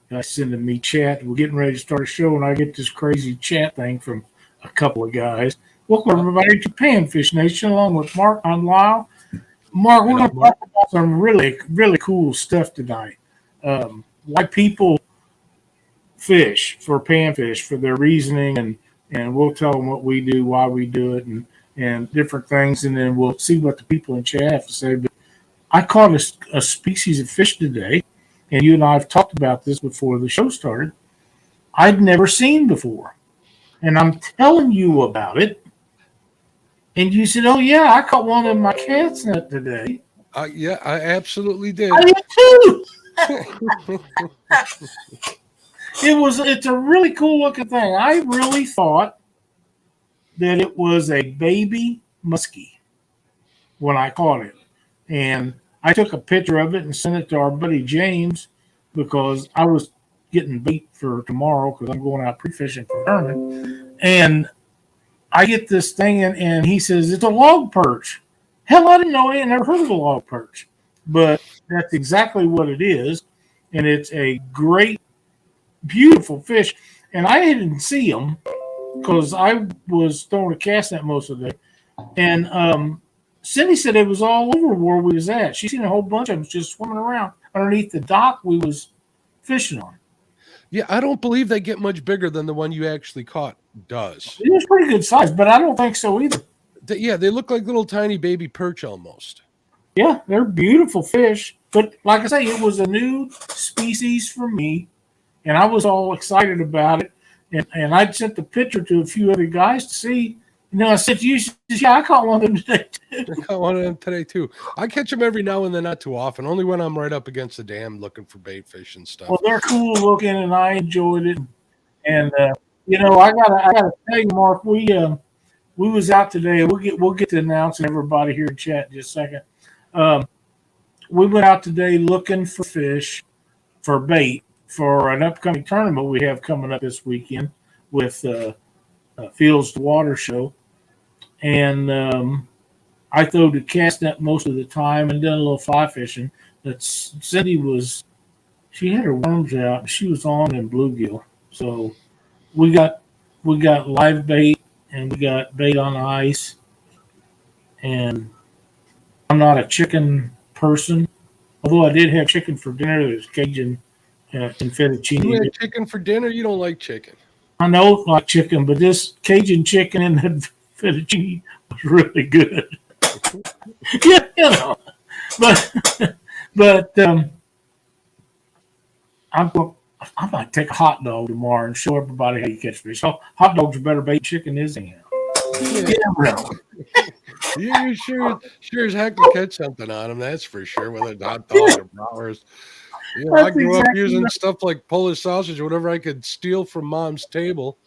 guys sending me chat. We're getting ready to start a show, and I get this crazy chat thing from a couple of guys. Welcome, everybody, to Panfish Nation, along with Mark on Lyle. Mark, we're going to talk about some really, really cool stuff tonight. Why people fish for panfish, for their reasoning, and we'll tell them what we do, why we do it, and different things, and then we'll see what the people in chat have to say. But I caught a species of fish today, and you and I have talked about this before the show started. I'd never seen before, and I'm telling you about it. And you said, "Oh yeah, I caught one in my cat's net today." Yeah, I absolutely did. I did too. It's a really cool looking thing. I really thought that it was a baby muskie when I caught it. And I took a picture of it and sent it to our buddy James because I was getting bait for tomorrow because I'm going out pre-fishing for tournament. And I get this thing and he says, it's a log perch. Hell, I didn't know. I had never heard of a log perch. But that's exactly what it is. And it's a great, beautiful fish. And I didn't see them because I was throwing a cast net most of the day. And Cindy said it was all over where we was at. She seen a whole bunch of them just swimming around underneath the dock we was fishing on. Yeah, I don't believe they get much bigger than the one you actually caught does. It was pretty good size, but I don't think so either. They look like little tiny baby perch almost. Yeah, they're beautiful fish. But like I say, it was a new species for me, and I was all excited about it. And I sent the picture to a few other guys to see. I said to you, yeah, I caught one of them today too. I caught one of them today too. I catch them every now and then, not too often. Only when I'm right up against the dam looking for bait fish and stuff. Well, they're cool looking, and I enjoyed it. And I gotta tell you, Mark, we was out today. We'll get to announcing everybody here in chat in just a second. We went out today looking for fish for bait for an upcoming tournament we have coming up this weekend with Fields to Water show. And I throw the cast net most of the time and done a little fly fishing. That Cindy she had her worms out and she was on in bluegill. So we got live bait and we got bait on ice. And I'm not a chicken person, although I did have chicken for dinner. There's Cajun and fettuccine. You had chicken for dinner? You don't like chicken. I know like chicken, but this Cajun chicken and that fettuccine was really good. Yeah, but I might take a hot dog tomorrow and show everybody how you catch fish. So hot dogs are better bait than chicken is anyhow. You sure as heck will catch something on them, that's for sure, whether it's hot dogs or flowers. I grew up using stuff like Polish sausage or whatever I could steal from mom's table.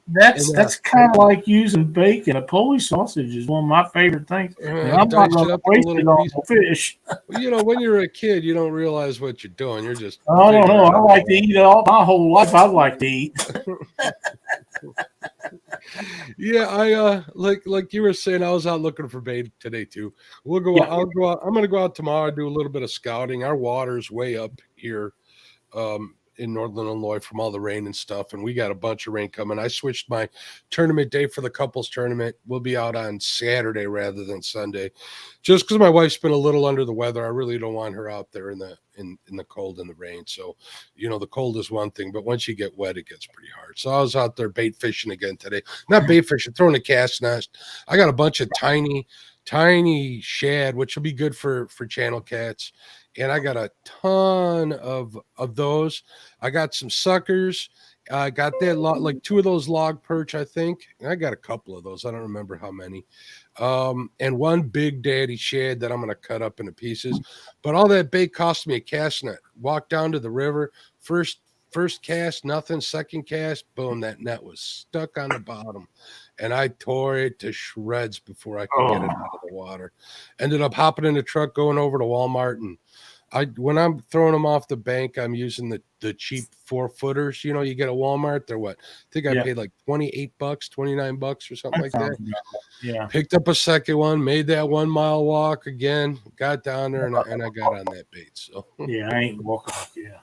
That's kind of like using bacon. A Polish sausage is one of my favorite things. I'm not going to waste it on fish. When you're a kid, you don't realize what you're doing. You're just. I don't know. I like to eat all my whole life. I like to eat. Yeah, I like you were saying. I was out looking for bait today too. We'll go. Yeah. I'll go out. I'm going to go out tomorrow. Do a little bit of scouting. Our water's way up here. In northern Illinois from all the rain and stuff, and we got a bunch of rain coming. I switched my tournament day for the couples tournament. We'll be out on Saturday rather than Sunday, just because my wife's been a little under the weather. I really don't want her out there in the cold and the rain. So, the cold is one thing, but once you get wet, it gets pretty hard. So I was out there bait fishing again today. Not bait fishing, throwing a cast nest. I got a bunch of tiny shad, which will be good for channel cats. And I got a ton of those. I got some suckers. I got that like 2 of those log perch, I think. And I got a couple of those. I don't remember how many. And one big daddy shad that I'm going to cut up into pieces. But all that bait cost me a cast net. Walked down to the river. First cast, nothing. Second cast, boom, that net was stuck on the bottom. And I tore it to shreds before I could get it out of the water. Ended up hopping in the truck, going over to Walmart, and when I'm throwing them off the bank, I'm using the cheap 4-footers. You get at Walmart. They're what? I think I paid like $28, $29 or something like that. Yeah. Picked up a second one, made that 1 mile walk again, got down there, and I got on that bait. So yeah, I ain't walking. Yeah.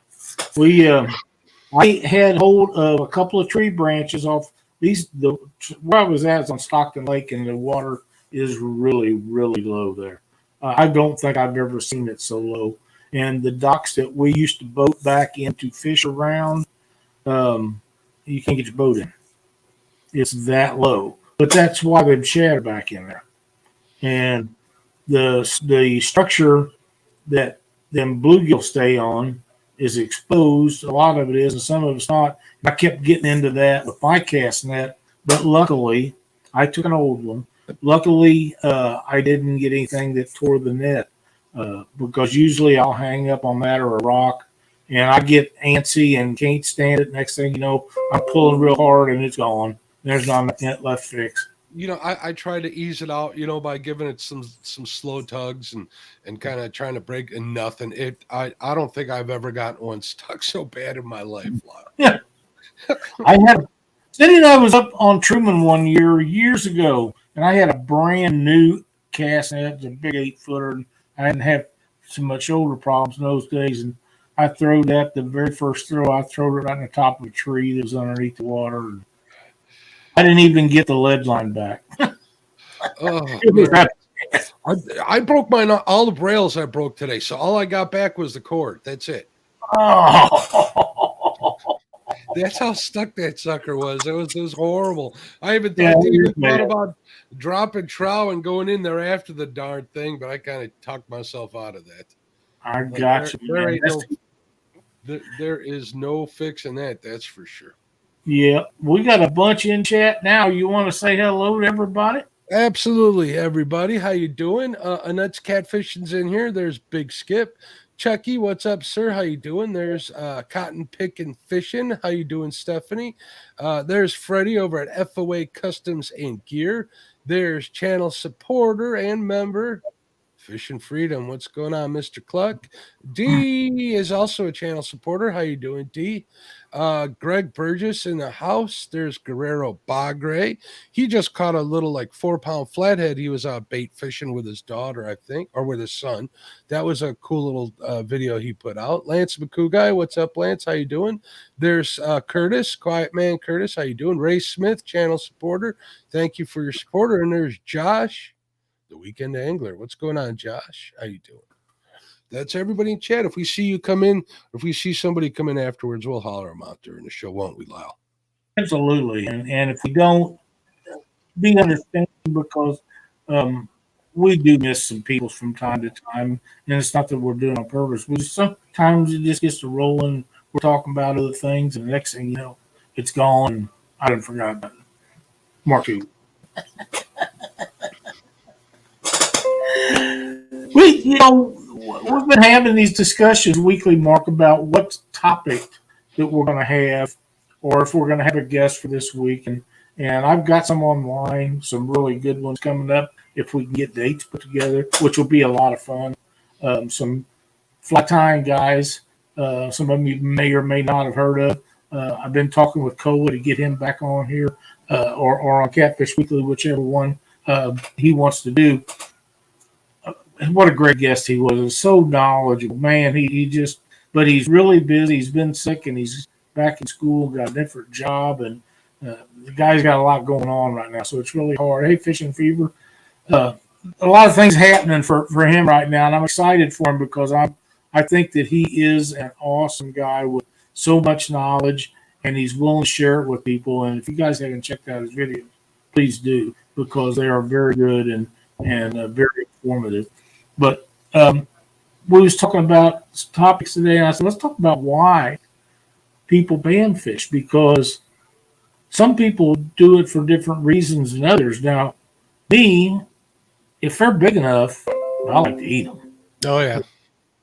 I had hold of a couple of tree branches off where I was at is on Stockton Lake, and the water is really, really low there. I don't think I've ever seen it so low. And the docks that we used to boat back into fish around, you can't get your boat in. It's that low. But that's why they've shad back in there. And the structure that them bluegill stay on is exposed. A lot of it is, and some of it's not. I kept getting into that with my cast net, but luckily, I took an old one. Luckily, I didn't get anything that tore the net because usually I'll hang up on that or a rock, and I get antsy and can't stand it. Next thing you know, I'm pulling real hard and it's gone. There's not a net left fixed. I try to ease it out, by giving it some slow tugs and kind of trying to break, and nothing. I don't think I've ever gotten one stuck so bad in my life. Yeah. Cindy and I was up on Truman one years ago, and I had a brand new cast net, it's a big 8-footer, and I didn't have so much shoulder problems in those days. And I throwed that the very first throw. I threw it right on the top of a tree that was underneath the water. And I didn't even get the lead line back. I broke mine. All the rails I broke today, so all I got back was the cord. That's it. Oh. That's how stuck that sucker was. It was horrible. I even thought about dropping trow and going in there after the darn thing, but I kind of talked myself out of that. I got you. There is no fixing that. That's for sure. Yeah, we got a bunch in chat now. You want to say hello to everybody? Absolutely, everybody. How you doing? Annette's Catfishing's in here. There's Big Skip. Chucky, what's up, sir? How you doing? There's Cotton Pickin' Fishing. How you doing, Stephanie? There's Freddie over at FOA Customs and Gear. There's channel supporter and member Fishing Freedom. What's going on, Mr. Cluck? D is also a channel supporter. How you doing, D? Greg Burgess in the house. There's Guerrero Bagre. He just caught a little 4-pound flathead. He was bait fishing with his daughter, I think, or with his son. That was a cool little video he put out. Lance McCougai, what's up, Lance? How you doing? There's Curtis, Quiet Man Curtis. How you doing? Ray Smith, channel supporter. Thank you for your support. And there's Josh, the Weekend Angler. What's going on, Josh? How you doing? That's everybody in chat. If we see you come in, if we see somebody come in afterwards, we'll holler them out during the show, won't we, Lyle? Absolutely. And if we don't, be understanding because we do miss some people from time to time. And it's not that we're doing it on purpose. Sometimes it just gets to rolling. We're talking about other things, and the next thing you know, it's gone. And I didn't forget about it. Mark you. We've been having these discussions weekly, Mark, about what topic that we're going to have, or if we're going to have a guest for this week. And I've got some online, some really good ones coming up if we can get dates put together, which will be a lot of fun. Some fly tying guys, some of them you may or may not have heard of. I've been talking with Koa to get him back on here or on Catfish Weekly, whichever one he wants to do. What a great guest he was. So knowledgeable. Man, but he's really busy. He's been sick and he's back in school, got a different job, and the guy's got a lot going on right now, so it's really hard. Hey, Fishing Fever. A lot of things happening for him right now, and I'm excited for him because I think that he is an awesome guy with so much knowledge, and he's willing to share it with people. And if you guys haven't checked out his videos, please do, because they are very good and very informative. But we was talking about topics today, and I said, let's talk about why people ban fish, because some people do it for different reasons than others. Now, me, if they're big enough, I like to eat them. Oh, yeah.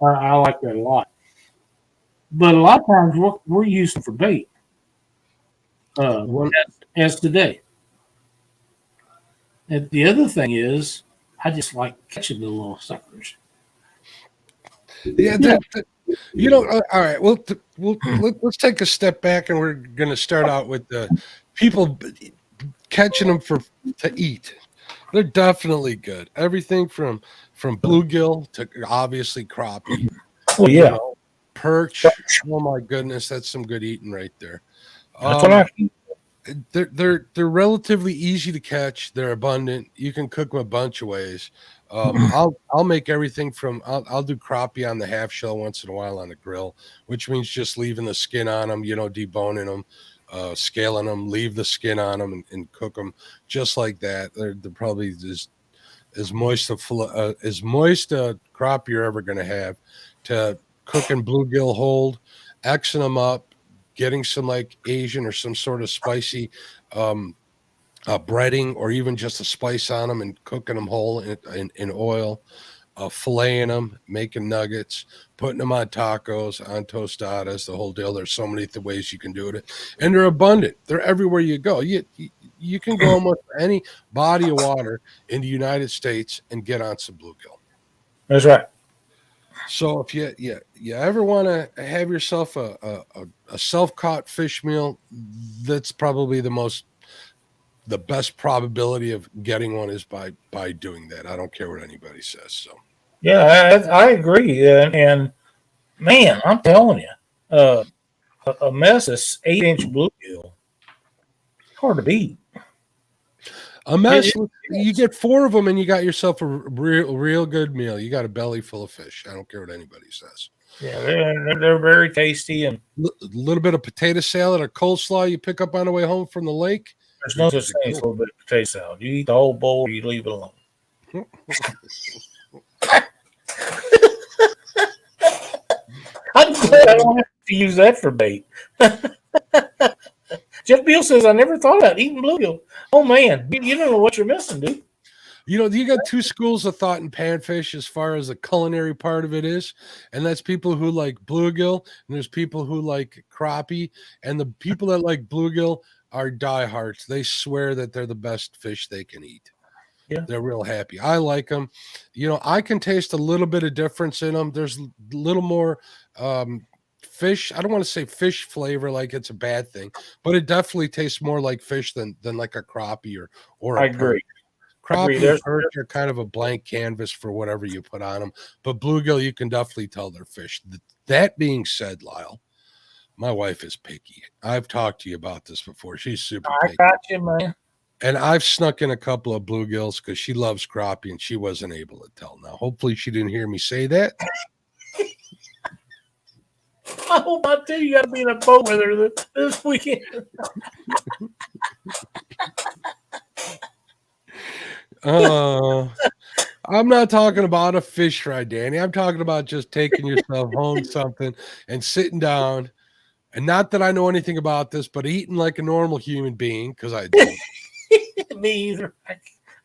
I like that a lot. But a lot of times we're using for bait, as today. And the other thing is, I just like catching the little suckers. Yeah, all right. Let's take a step back, and we're going to start out with the people catching them to eat. They're definitely good. Everything from bluegill to obviously crappie. Oh yeah. Perch. Oh my goodness, that's some good eating right there. That's what I keep. They're relatively easy to catch. They're abundant. You can cook them a bunch of ways. I'll make everything from I'll do crappie on the half shell once in a while on the grill, which means just leaving the skin on them, deboning them, scaling them, leave the skin on them, and cook them just like that. They're probably as moist a crappie you're ever going to have. To cook and bluegill hold, Xing them up, getting some like Asian or some sort of spicy breading, or even just a spice on them and cooking them whole in oil, filleting them, making nuggets, putting them on tacos, on tostadas, the whole deal. There's so many ways you can do it, and they're abundant. They're everywhere you go. You can go almost any body of water in the United States and get on some bluegill. That's right. So if you ever want to have yourself a self-caught fish meal, that's probably the best probability of getting one is by doing that. I don't care what anybody says. So yeah, I agree. And man, I'm telling you, a mess of 8-inch bluegill, hard to beat. a mess. You get 4 of them, and you got yourself a real good meal. You got a belly full of fish. I don't care what anybody says. Yeah, they're very tasty, and A little bit of potato salad or coleslaw you pick up on the way home from the lake. there's no such thing as a little bit of potato salad. You eat the whole bowl, or you leave it alone. I'm glad I don't have to use that for bait. Jeff Beal says, I never thought about eating bluegill. Oh, man, you don't know what you're missing, dude. You got 2 schools of thought in panfish as far as the culinary part of it is, and that's people who like bluegill, and there's people who like crappie, and the people that like bluegill are diehards. They swear that they're the best fish they can eat. Yeah. They're real happy. I like them. I can taste a little bit of difference in them. There's a little more fish. I don't want to say fish flavor like it's a bad thing, but it definitely tastes more like fish than like a crappie or a I agree. Crappie and perch are kind of a blank canvas for whatever you put on them, but bluegill, you can definitely tell they're fish. That being said, Lyle, my wife is picky. I've talked to you about this before. She's super picky. I got you, man. And I've snuck in a couple of bluegills because she loves crappie, and she wasn't able to tell. Now, hopefully she didn't hear me say that. I hope not, too. You got to be in a boat with her this weekend. I'm not talking about a fish fry, Danny. I'm talking about just taking yourself home something and sitting down. And not that I know anything about this, but eating like a normal human being, because I do. Me either.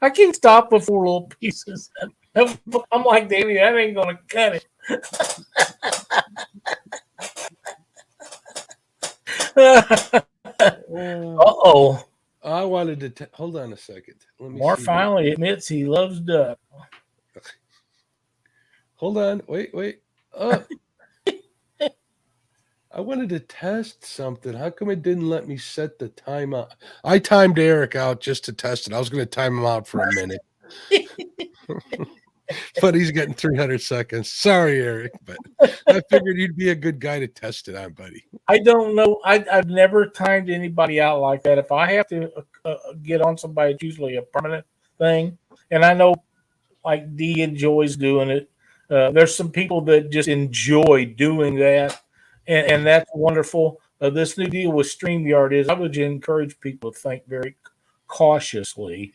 I can't stop with 4 little pieces. I'm like, Davey, that ain't going to cut it. Uh-oh. I wanted to hold on a second. Let me Mark see finally admits he loves duck. Hold on. Wait. I wanted to test something. How come it didn't let me set the time out? I timed Eric out just to test it. I was going to time him out for a minute. But he's getting 300 seconds. Sorry, Eric, but I figured you'd be a good guy to test it on, buddy. I don't know. I've never timed anybody out like that. If I have to get on somebody, it's usually a permanent thing. And I know, like, Dee enjoys doing it. There's some people that just enjoy doing that, and that's wonderful. This new deal with StreamYard is I would encourage people to think very cautiously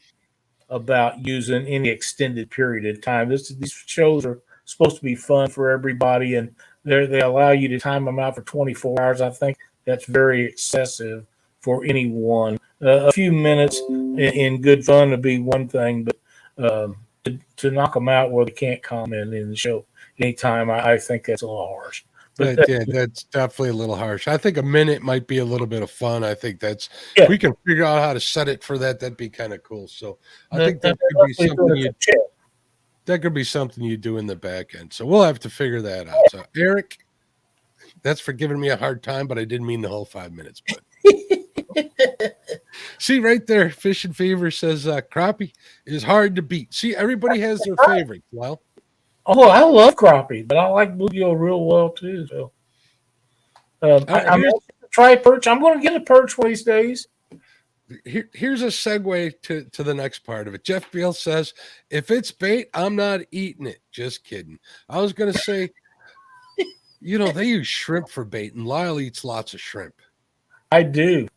about using any extended period of time. These shows are supposed to be fun for everybody, and they allow you to time them out for 24 hours. I think that's very excessive for anyone. A few minutes in good fun would be one thing, but to knock them out where they can't comment in the show anytime, I think that's a little harsh. But that's definitely a little harsh. I think a minute might be a little bit of fun. I think if we can figure out how to set it for that, that'd be kind of cool. So I think that could be something that could be something you do in the back end. So we'll have to figure that out. So Eric, that's for giving me a hard time, but I didn't mean the whole 5 minutes. But see right there, Fishing Fever says crappie is hard to beat. See, everybody has their favorite. Well, oh, I love crappie, but I like bluegill real well too. So I'm going to try perch. I'm going to get a perch one of these days. Here's a segue to the next part of it. Jeff Beal says, if it's bait, I'm not eating it. Just kidding. I was going to say, they use shrimp for bait, and Lyle eats lots of shrimp. I do.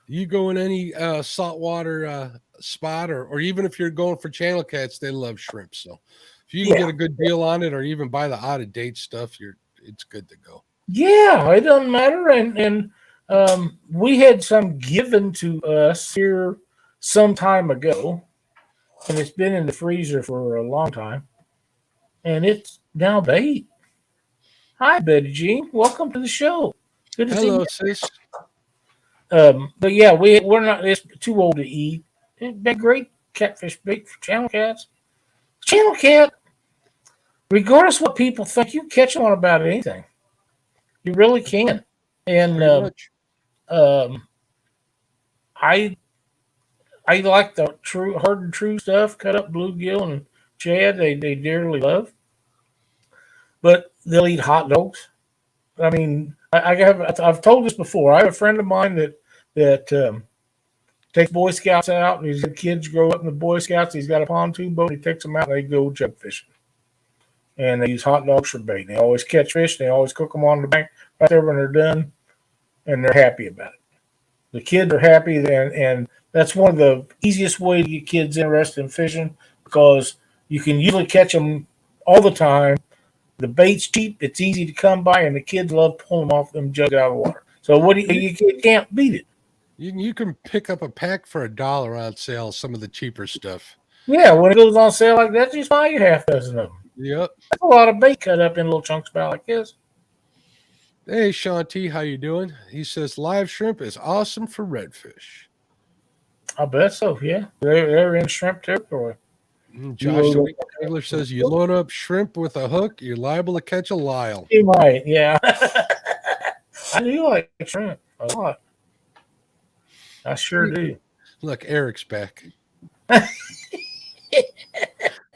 You go in any saltwater spot, or even if you're going for channel cats, they love shrimp. So if you can get a good deal on it, or even buy the out-of-date stuff, it's good to go. Yeah, it doesn't matter. And we had some given to us here some time ago, and it's been in the freezer for a long time, and it's now bait. Hi, Betty Jean. Welcome to the show. Good to see you. Hello, sis. But yeah, we're not. It's too old to eat. It'd be great catfish bait for channel cats. Channel cat, regardless of what people think, you catch on about anything. You really can. And I like the hard and true stuff. Cut up bluegill and shad. They dearly love. But they'll eat hot dogs. I mean, I've told this before. I have a friend of mine that takes Boy Scouts out, and his kids grow up in the Boy Scouts. He's got a pontoon boat. He takes them out, and they go jug fishing. And they use hot dogs for bait. They always catch fish. They always cook them on the bank right there when they're done, and they're happy about it. The kids are happy, and that's one of the easiest ways to get kids interested in fishing, because you can usually catch them all the time. The bait's cheap, it's easy to come by, and the kids love pulling them off them jugs out of the water. So you can't beat it. You can pick up a pack for $1 on sale, some of the cheaper stuff. Yeah, when it goes on sale like that, just buy you half dozen of them. Yep. That's a lot of bait cut up in little chunks about like this. Hey, Sean T, how you doing? He says live shrimp is awesome for redfish. I bet so, yeah. They're in shrimp territory. Josh Taylor says you load up shrimp with a hook, you're liable to catch a Lyle. You might, yeah. I do like shrimp a lot. I sure do. Look, Eric's back.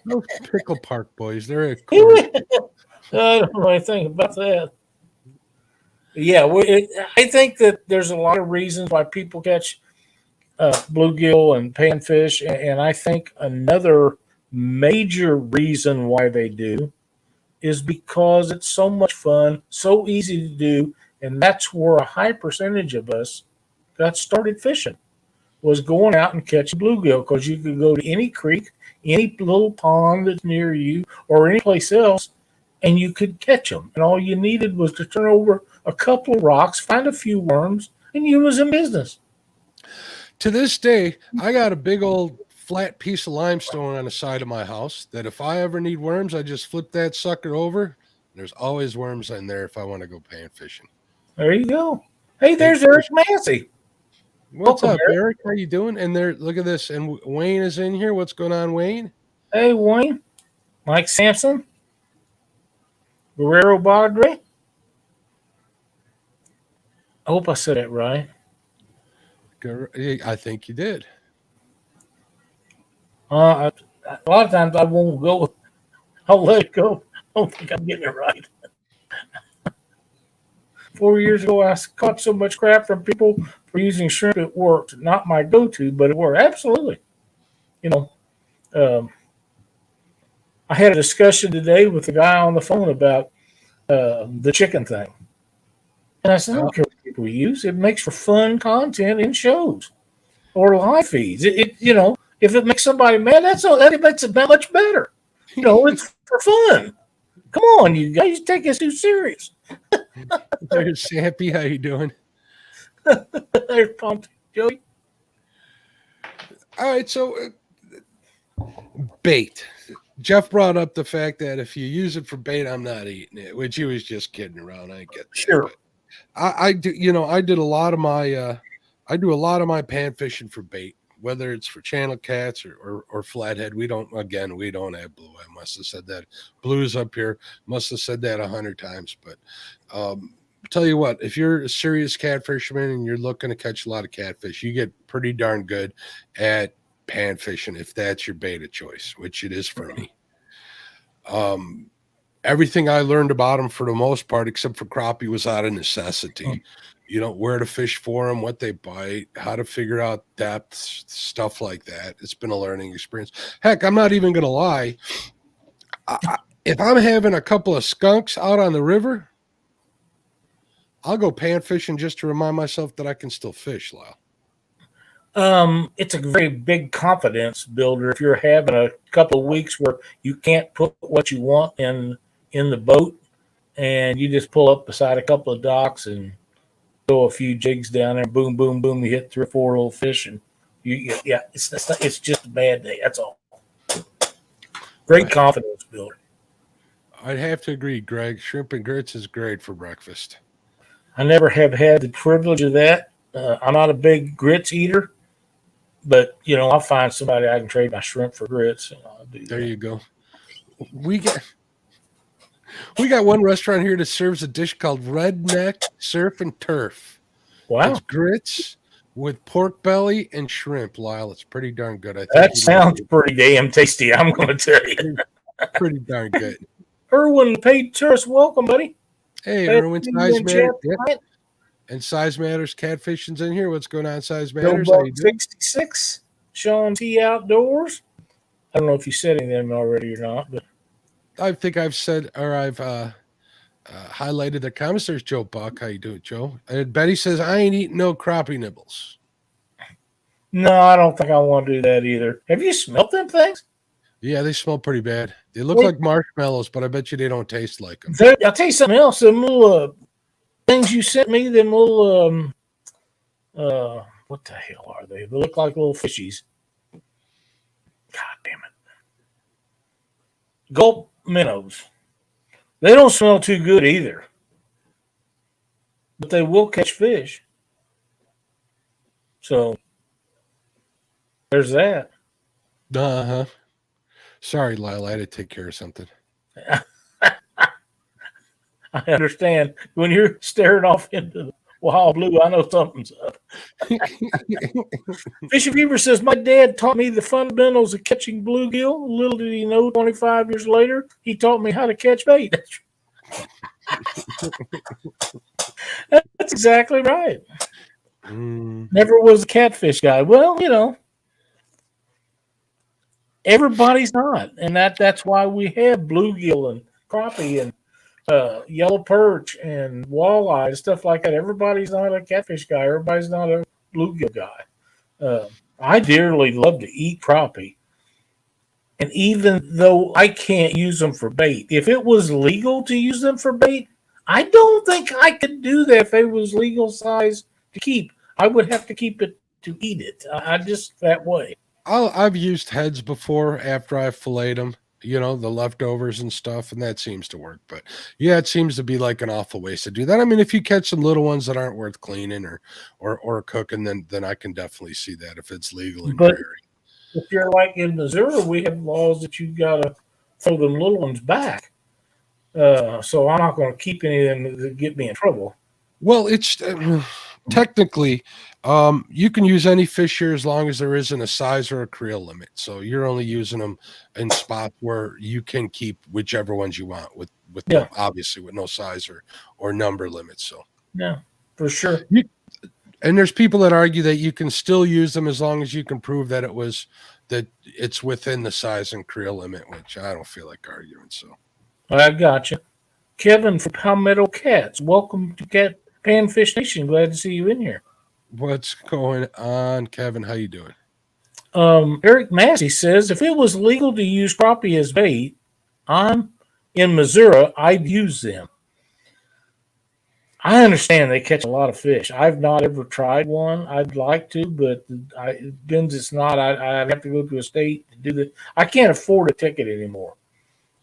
Those Pickle Park boys, they're a cool. I don't know anything about that. Yeah, I think that there's a lot of reasons why people catch bluegill and panfish, and I think another major reason why they do is because it's so much fun, so easy to do, and that's where a high percentage of us got started fishing, was going out and catching bluegill, because you could go to any creek, any little pond that's near you, or any place else, and you could catch them. And all you needed was to turn over a couple of rocks, find a few worms, and you was in business. To this day, I got a big old flat piece of limestone on the side of my house that if I ever need worms, I just flip that sucker over. There's always worms in there if I want to go pan fishing. There you go. Hey, there's Eric Massey. What's up, Eric? How you doing? And there, look at this. And Wayne is in here. What's going on, Wayne? Hey, Wayne. Mike Sampson. Guerrero Badre. I hope I said it right. I think you did. A lot of times I won't go. I'll let it go. I don't think I'm getting it right. 4 years ago, I caught so much crap from people for using shrimp. It worked. Not my go-to, but it worked. Absolutely. I had a discussion today with the guy on the phone about the chicken thing. And I said, I don't care what people use. It makes for fun content in shows or live feeds. If it makes somebody mad, that makes it that much better. It's for fun. Come on, you guys, take us too serious. There's Sappy. How you doing? There's Pumped Joey. All right, so bait. Jeff brought up the fact that if you use it for bait, I'm not eating it, which he was just kidding around. I get that. Sure. I do. I did a lot of my. I do a lot of my pan fishing for bait, whether it's for channel cats or flathead. We don't have blue. I must have said that. Blue's up here. Must have said that 100 times. But tell you what, if you're a serious cat fisherman and you're looking to catch a lot of catfish, you get pretty darn good at pan fishing if that's your bait of choice, which it is for me. everything I learned about them for the most part, except for crappie, was out of necessity. You know, where to fish for them, what they bite, how to figure out depths, stuff like that. It's been a learning experience. Heck, I'm not even going to lie. If I'm having a couple of skunks out on the river, I'll go pan fishing just to remind myself that I can still fish, Lyle. It's a very big confidence builder if you're having a couple of weeks where you can't put what you want in the boat, and you just pull up beside a couple of docks and throw a few jigs down there, boom, boom, boom, you hit 3 or 4 little fish, and it's just a bad day. That's all. Great confidence builder. I'd have to agree, Greg. Shrimp and grits is great for breakfast. I never have had the privilege of that. I'm not a big grits eater, but I'll find somebody I can trade my shrimp for grits, and I'll do there that. You go. We got one restaurant here that serves a dish called Redneck Surf and Turf. Wow. It's grits with pork belly and shrimp, Lyle. It's pretty darn good. I think That sounds pretty damn tasty, I'm going to tell you. Pretty darn good. Irwin, paid tourist, welcome, buddy. Hey, Irwin, Size Matters. Yep. And Size Matters Catfishing's in here. What's going on, Size Matters? 66, Sean T Outdoors. I don't know if you said any of them already or not, but I think I've said, or I've highlighted the comments. There's Joe Buck. How you doing, Joe? And Betty says, I ain't eating no crappie nibbles. no, I don't think I want to do that either. Have you smelt them things? Yeah, they smell pretty bad. They look like marshmallows, but I bet you they don't taste like them. I'll tell you something else. Them little things you sent me, them little, what the hell are they? They look like little fishies. God damn it. Gulp minnows. They don't smell too good either, but they will catch fish. So there's that. Uh-huh. Sorry, Lyle, I had to take care of something. I understand. When you're staring off into the wild blue, I know something's up. Fisher Beaver says, my dad taught me the fundamentals of catching bluegill. Little did he know, 25 years later, he taught me how to catch bait. That's exactly right. Never was a catfish guy. Well, everybody's not. And that's why we have bluegill and crappie and yellow perch and walleye and stuff like that. Everybody's not a catfish guy. Everybody's not a bluegill guy. I dearly love to eat crappie. And even though I can't use them for bait, if it was legal to use them for bait, I don't think I could do that if it was legal size to keep. I would have to keep it to eat it. I'm just that way. I've used heads before after I filleted them, the leftovers and stuff, and that seems to work. But yeah, it seems to be like an awful waste to do that. I mean, if you catch some little ones that aren't worth cleaning or cooking, then I can definitely see that if it's legal in your area. If you're like in Missouri, we have laws that you got to throw them little ones back. So I'm not going to keep any of them that get me in trouble. Well, it's technically, you can use any fish here as long as there isn't a size or a creel limit. So you're only using them in spots where you can keep whichever ones you want with obviously with no size or number limits. So yeah, for sure. And there's people that argue that you can still use them as long as you can prove that it's within the size and creel limit, which I don't feel like arguing. So I got you. Kevin from Palmetto Cats. Welcome to Panfish Nation. Glad to see you in here. What's going on, Kevin? How you doing? Eric Massey says, if it was legal to use crappie as bait, I'm in Missouri, I'd use them. I understand they catch a lot of fish. I've not ever tried one. I'd like to, but it's not. I'd have to go to a state to do that. I can't afford a ticket anymore.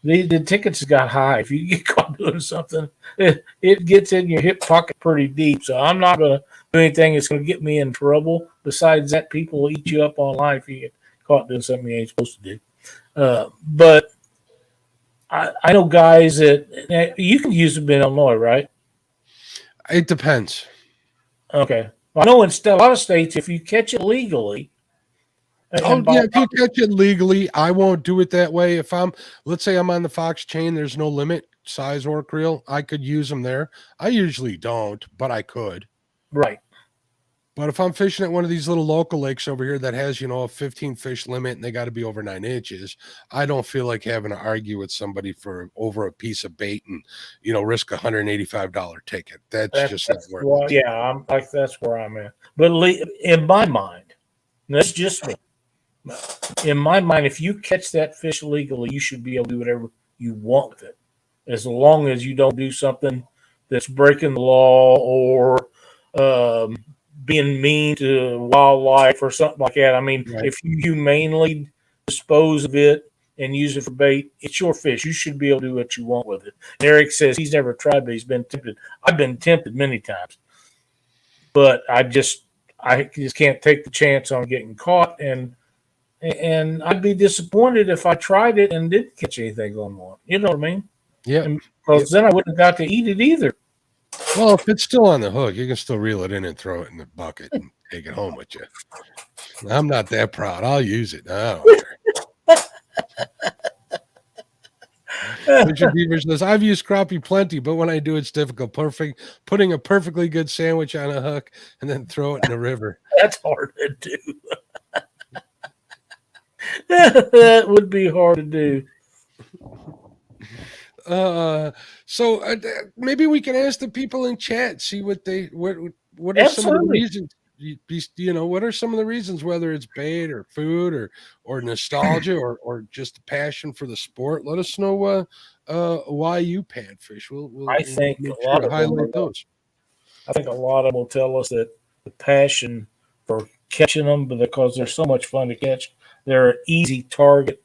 The tickets got high. If you get caught doing something, it gets in your hip pocket pretty deep. So I'm not going to do anything that's going to get me in trouble. Besides that, people will eat you up online if you get caught doing something you ain't supposed to do. But I know guys that you can use them in Illinois, right? It depends. Okay. I know in a lot of states, if you catch it legally. If you catch it legally, I won't do it that way. If let's say I'm on the Fox chain, there's no limit. size orc reel, I could use them there. I usually don't, but I could. Right. But if I'm fishing at one of these little local lakes over here that has, a 15 fish limit and they got to be over 9 inches, I don't feel like having to argue with somebody for over a piece of bait and, risk $185 ticket. That's just not worth it. Yeah, that's where I'm at. But in my mind, and that's just me. In my mind, if you catch that fish legally, you should be able to do whatever you want with it, as long as you don't do something that's breaking the law or being mean to wildlife or something like that. I mean, Right. If you humanely dispose of it and use it for bait, it's your fish. You should be able to do what you want with it. And Eric says he's never tried, but he's been tempted. I've been tempted many times, but I just can't take the chance on getting caught, and I'd be disappointed if I tried it and didn't catch anything on one. You know what I mean? Yeah. Because then I wouldn't have got to eat it either. Well, if it's still on the hook, you can still reel it in and throw it in the bucket and take it home with you. I'm not that proud. I'll use it. I don't care. Richard Beaver says, I've used crappie plenty, but when I do, it's difficult. Putting a perfectly good sandwich on a hook and then throw it in the river. That's hard to do. That would be hard to do. So maybe we can ask the people in chat, see what are some of the reasons, what are some of the reasons, whether it's bait or food or nostalgia or just a passion for the sport. Let us know why you panfish. I think a lot of highlight those. I think a lot of them will tell us that the passion for catching them, because they're so much fun to catch. They're an easy target.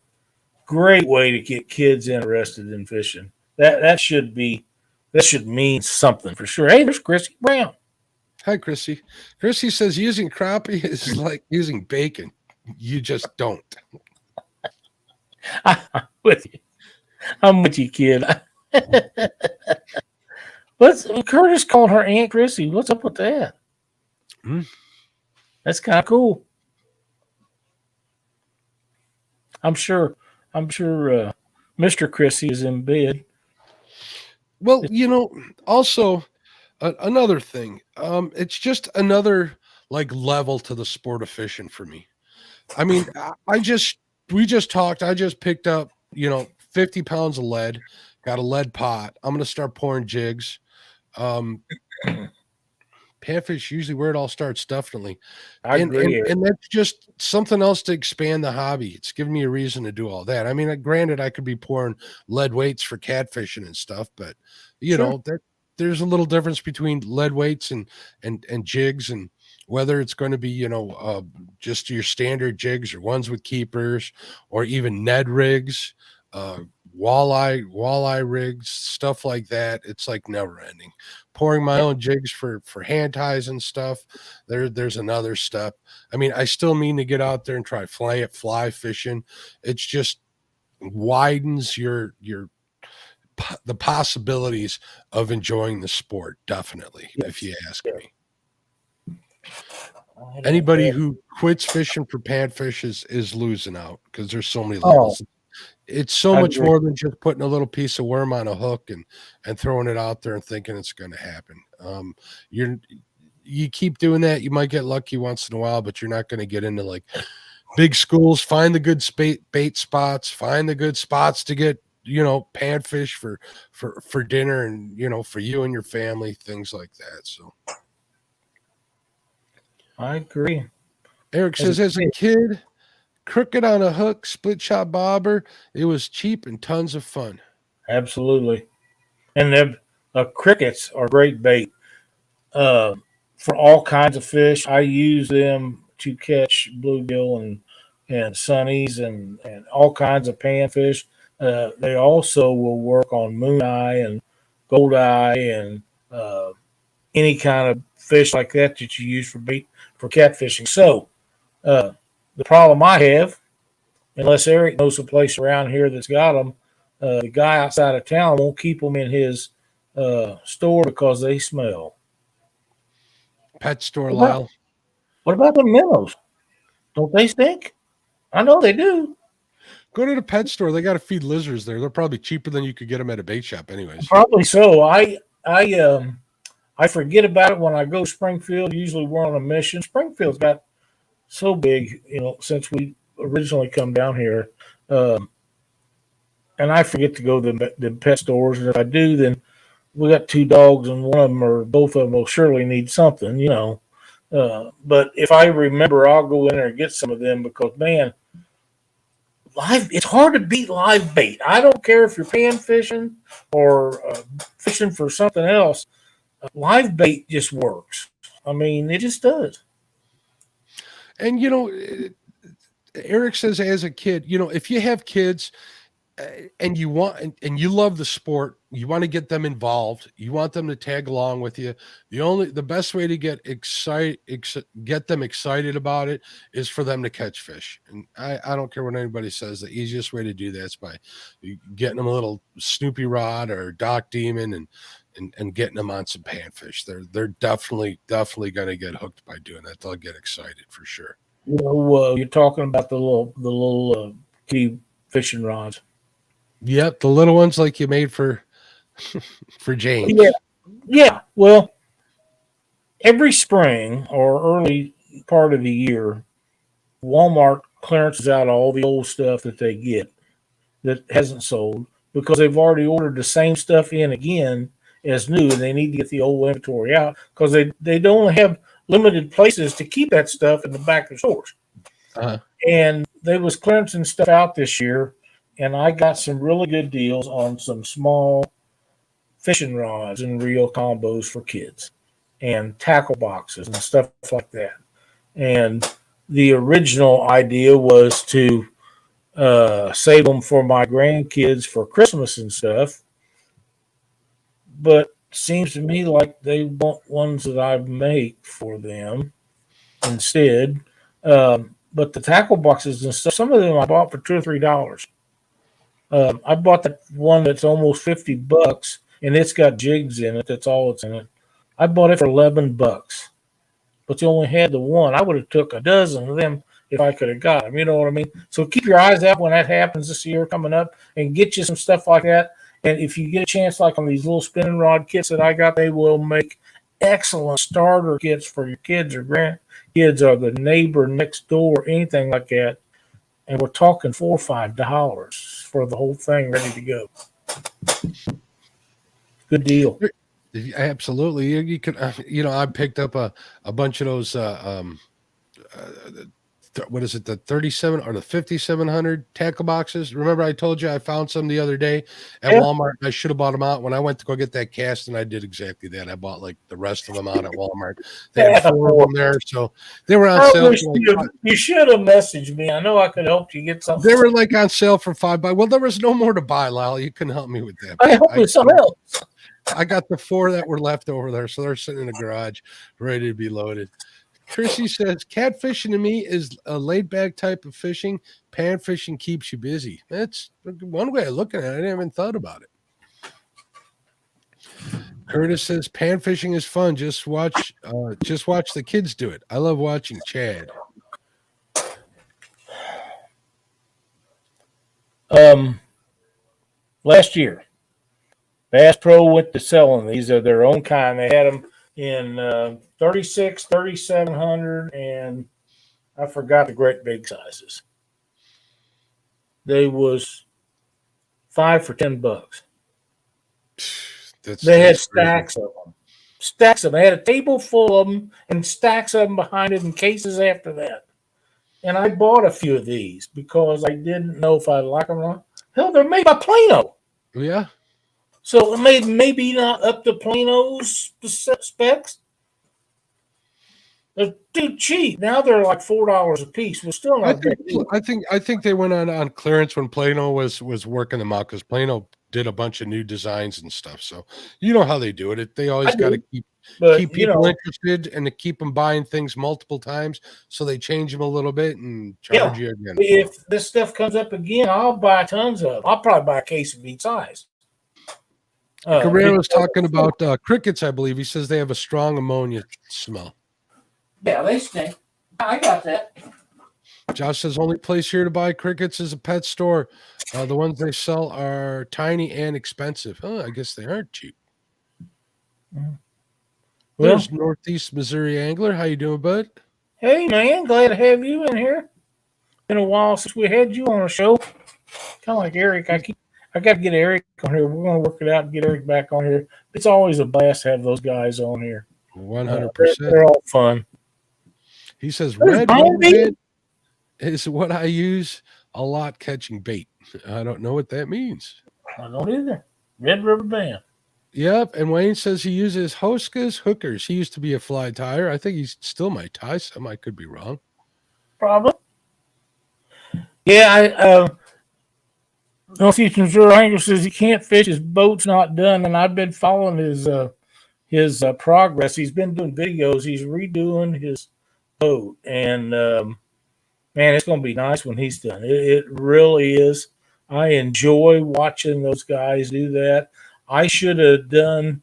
Great way to get kids interested in fishing. That should mean something for sure. Hey, there's Chrissy Brown. Hi, Chrissy. Chrissy says using crappie is like using bacon. You just don't. I'm with you, kid. Curtis called her Aunt Chrissy. What's up with that? That's kind of cool. I'm sure Mr. Chrissy is in bed. Well, also another thing, it's just another level to the sport of fishing for me. I mean, we just talked, I just picked up, 50 pounds of lead, got a lead pot. I'm going to start pouring jigs. Panfish usually where it all starts, definitely. I agree. And that's just something else to expand the hobby. It's giving me a reason to do all that. I mean, granted, I could be pouring lead weights for catfishing and stuff, but there's a little difference between lead weights and jigs, and whether it's going to be, just your standard jigs or ones with keepers or even Ned rigs, walleye rigs, stuff like that. It's like never ending. Pouring my own jigs for hand ties and stuff. There's another step. I mean, I still mean to get out there and try fly fishing. It's just widens the possibilities of enjoying the sport. Definitely. Yes. If you ask me. Anybody who quits fishing for panfish is losing out, because there's so many levels. It's so much more than just putting a little piece of worm on a hook and throwing it out there and thinking it's going to happen. You keep doing that, you might get lucky once in a while, but you're not going to get into big schools. Find the good bait spots, find the good spots to get, panfish for dinner and, for you and your family, things like that. So I agree. Eric says, as a kid, crooked on a hook, split shot bobber, it was cheap and tons of fun. Absolutely. And crickets are great bait for all kinds of fish. I use them to catch bluegill and sunnies and all kinds of panfish. They also will work on moon eye and gold eye and any kind of fish like that you use for bait for catfishing. So the problem I have, unless Eric knows a place around here that's got them, the guy outside of town won't keep them in his store because they smell. Pet store, Lyle. What about the minnows? Don't they stink? I know they do. Go to the pet store. They got to feed lizards there. They're probably cheaper than you could get them at a bait shop, anyways. Probably so. I forget about it when I go to Springfield. Usually we're on a mission. Springfield's got so big, since we originally come down here. And I forget to go to the pet stores. And if I do, then we got 2 dogs, and one of them or both of them will surely need something, But if I remember, I'll go in there and get some of them because, man, it's hard to beat live bait. I don't care if you're pan fishing or fishing for something else. Live bait just works. I mean, it just does. And, Eric says as a kid, if you have kids and you want, and you love the sport, you want to get them involved, you want them to tag along with you. The best way to get them excited about it is for them to catch fish. And I don't care what anybody says. The easiest way to do that is by getting them a little Snoopy rod or Doc Demon and getting them on some panfish. They're definitely going to get hooked by doing that. They'll get excited for sure. You're talking about the little key fishing rods. Yep, the little ones like you made for James. Yeah. Well, every spring or early part of the year, Walmart clearances out all the old stuff that they get that hasn't sold because they've already ordered the same stuff in again as new, and they need to get the old inventory out because they don't have limited places to keep that stuff in the back of stores. Uh-huh. And they was clearancing stuff out this year, and I got some really good deals on some small fishing rods and reel combos for kids and tackle boxes and stuff like that. And the original idea was to save them for my grandkids for Christmas and stuff. But seems to me like they want ones that I make for them instead. But the tackle boxes and stuff, some of them I bought for $2 or $3. I bought that one that's almost $50, and it's got jigs in it. That's all it's in it. I bought it for $11, but you only had the one. I would have took a dozen of them if I could have got them. You know what I mean? So keep your eyes out when that happens this year coming up, and get you some stuff like that. And if you get a chance, like on these little spinning rod kits that I got, they will make excellent starter kits for your kids or grandkids or the neighbor next door, anything like that. And we're talking $4 or $5 for the whole thing ready to go. Good deal. Absolutely. You can, I picked up a bunch of those, what is it, the 37 or the 5700 tackle boxes? Remember I told you I found some the other day at Walmart. I should have bought them out when I went to go get that cast, and I did exactly that. I bought like the rest of them out at Walmart. They had 4 of them there, so they were on sale. You should have messaged me. I know I could help you get something. They were like on sale for $5. Well, there was no more to buy, Lyle. You couldn't help me with that. I helped with something else. I got the 4 that were left over there, so they're sitting in the garage ready to be loaded. Chrissy says, catfishing to me is a laid-back type of fishing. Pan fishing keeps you busy. That's one way of looking at it. I didn't even thought about it. Curtis says, pan fishing is fun. Just watch the kids do it. I love watching Chad. Last year, Bass Pro went to selling these. Are their own kind. They had them in 36, 3700, and I forgot the great big sizes. They was 5 for $10. They had stacks of them. Stacks of them. They had a table full of them and stacks of them behind it and cases after that. And I bought a few of these because I didn't know if I'd like them or not. Hell, they're made by Plano. Yeah. So it made maybe not up to Plano's specs. They're too cheap. Now they're like $4 a piece. We're still not. I think they went on clearance when Plano was working them out because Plano did a bunch of new designs and stuff. So you know how they do it. They always got to keep people interested and to keep them buying things multiple times. So they change them a little bit and charge you again. If this stuff comes up again, I'll buy tons of them. I'll probably buy a case of each size. Guerrero's talking about crickets, I believe. He says they have a strong ammonia smell. Yeah, they stink. I got that. Josh says only place here to buy crickets is a pet store. The ones they sell are tiny and expensive. Oh, I guess they aren't cheap. Well, there's Northeast Missouri Angler. How you doing, bud? Hey, man, glad to have you in here. Been a while since we had you on a show. Kind of like Eric. I got to get Eric on here. We're going to work it out and get Eric back on here. It's always a blast to have those guys on here. 100%. They're all fun. He says red rubber band is what I use a lot catching bait. I don't know what that means. I don't either. Red rubber band. Yep. And Wayne says he uses Hoskas hookers. He used to be a fly tyer. I think he still might tie some. I could be wrong. Probably. Yeah, Northeast Missouri Angler says he can't fish. His boat's not done, and I've been following his progress. He's been doing videos. He's redoing his boat, and man, it's going to be nice when he's done. It really is. I enjoy watching those guys do that. I should have done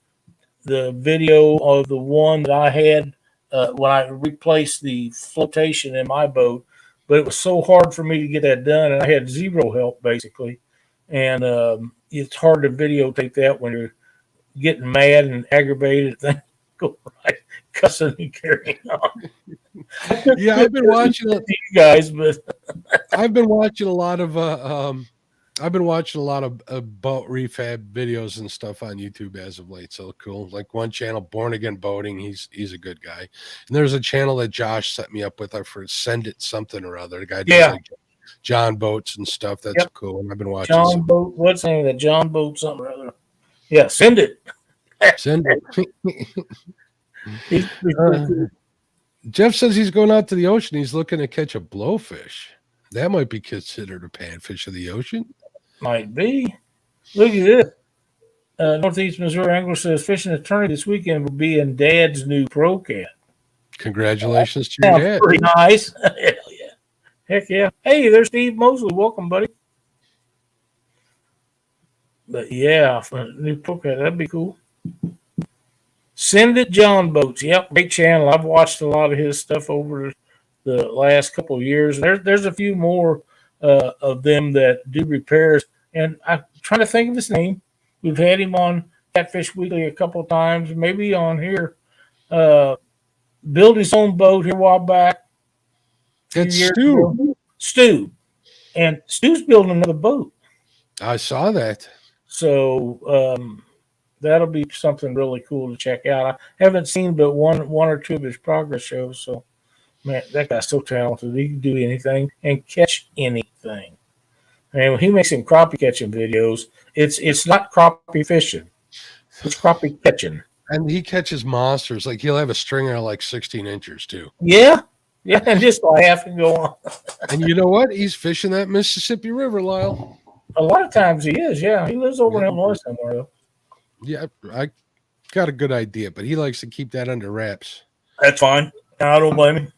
the video of the one that I had when I replaced the flotation in my boat, but it was so hard for me to get that done, and I had zero help basically. And it's hard to videotape that when you're getting mad and aggravated. Things go right, cussing and carrying on. Yeah, I've been watching you guys, but I've been watching a lot of boat refab videos and stuff on YouTube as of late. So cool. Like one channel, Born Again Boating. He's a good guy. And there's a channel that Josh set me up with for Send It something or other. The guy does like John Boats and stuff. That's cool. And I've been watching John Boat. What's the name of that? John Boat something or other. Yeah, Send It. Send It. Jeff says he's going out to the ocean. He's looking to catch a blowfish. That might be considered a panfish of the ocean. Might be. Look at this. Northeast Missouri Angler says fishing a tourney this weekend will be in Dad's new Pro Cat. Congratulations to your dad. Pretty nice. Hell yeah. Heck yeah. Hey, there's Steve Mosley. Welcome, buddy. But yeah, for a new Pro Cat, that'd be cool. Send It John Boats. Yep, great channel. I've watched a lot of his stuff over the last couple of years. There's a few more of them that do repairs, and I'm trying to think of his name. We've had him on Catfish Weekly a couple of times, maybe on here. Built his own boat here a while back. It's Stu. Stu. And Stu's building another boat. I saw that. So that'll be something really cool to check out. I haven't seen but one or two of his progress shows, so man, that guy's so talented. He can do anything and catch anything. And when he makes some crappie catching videos, it's not crappie fishing. It's crappie catching. And he catches monsters. Like he'll have a stringer like 16 inches too. Yeah. Yeah, and just laugh and go on. And you know what? He's fishing that Mississippi River, Lyle. A lot of times he is, yeah. He lives over in Illinois somewhere, though. Yeah, I got a good idea, but he likes to keep that under wraps. That's fine. I don't blame him.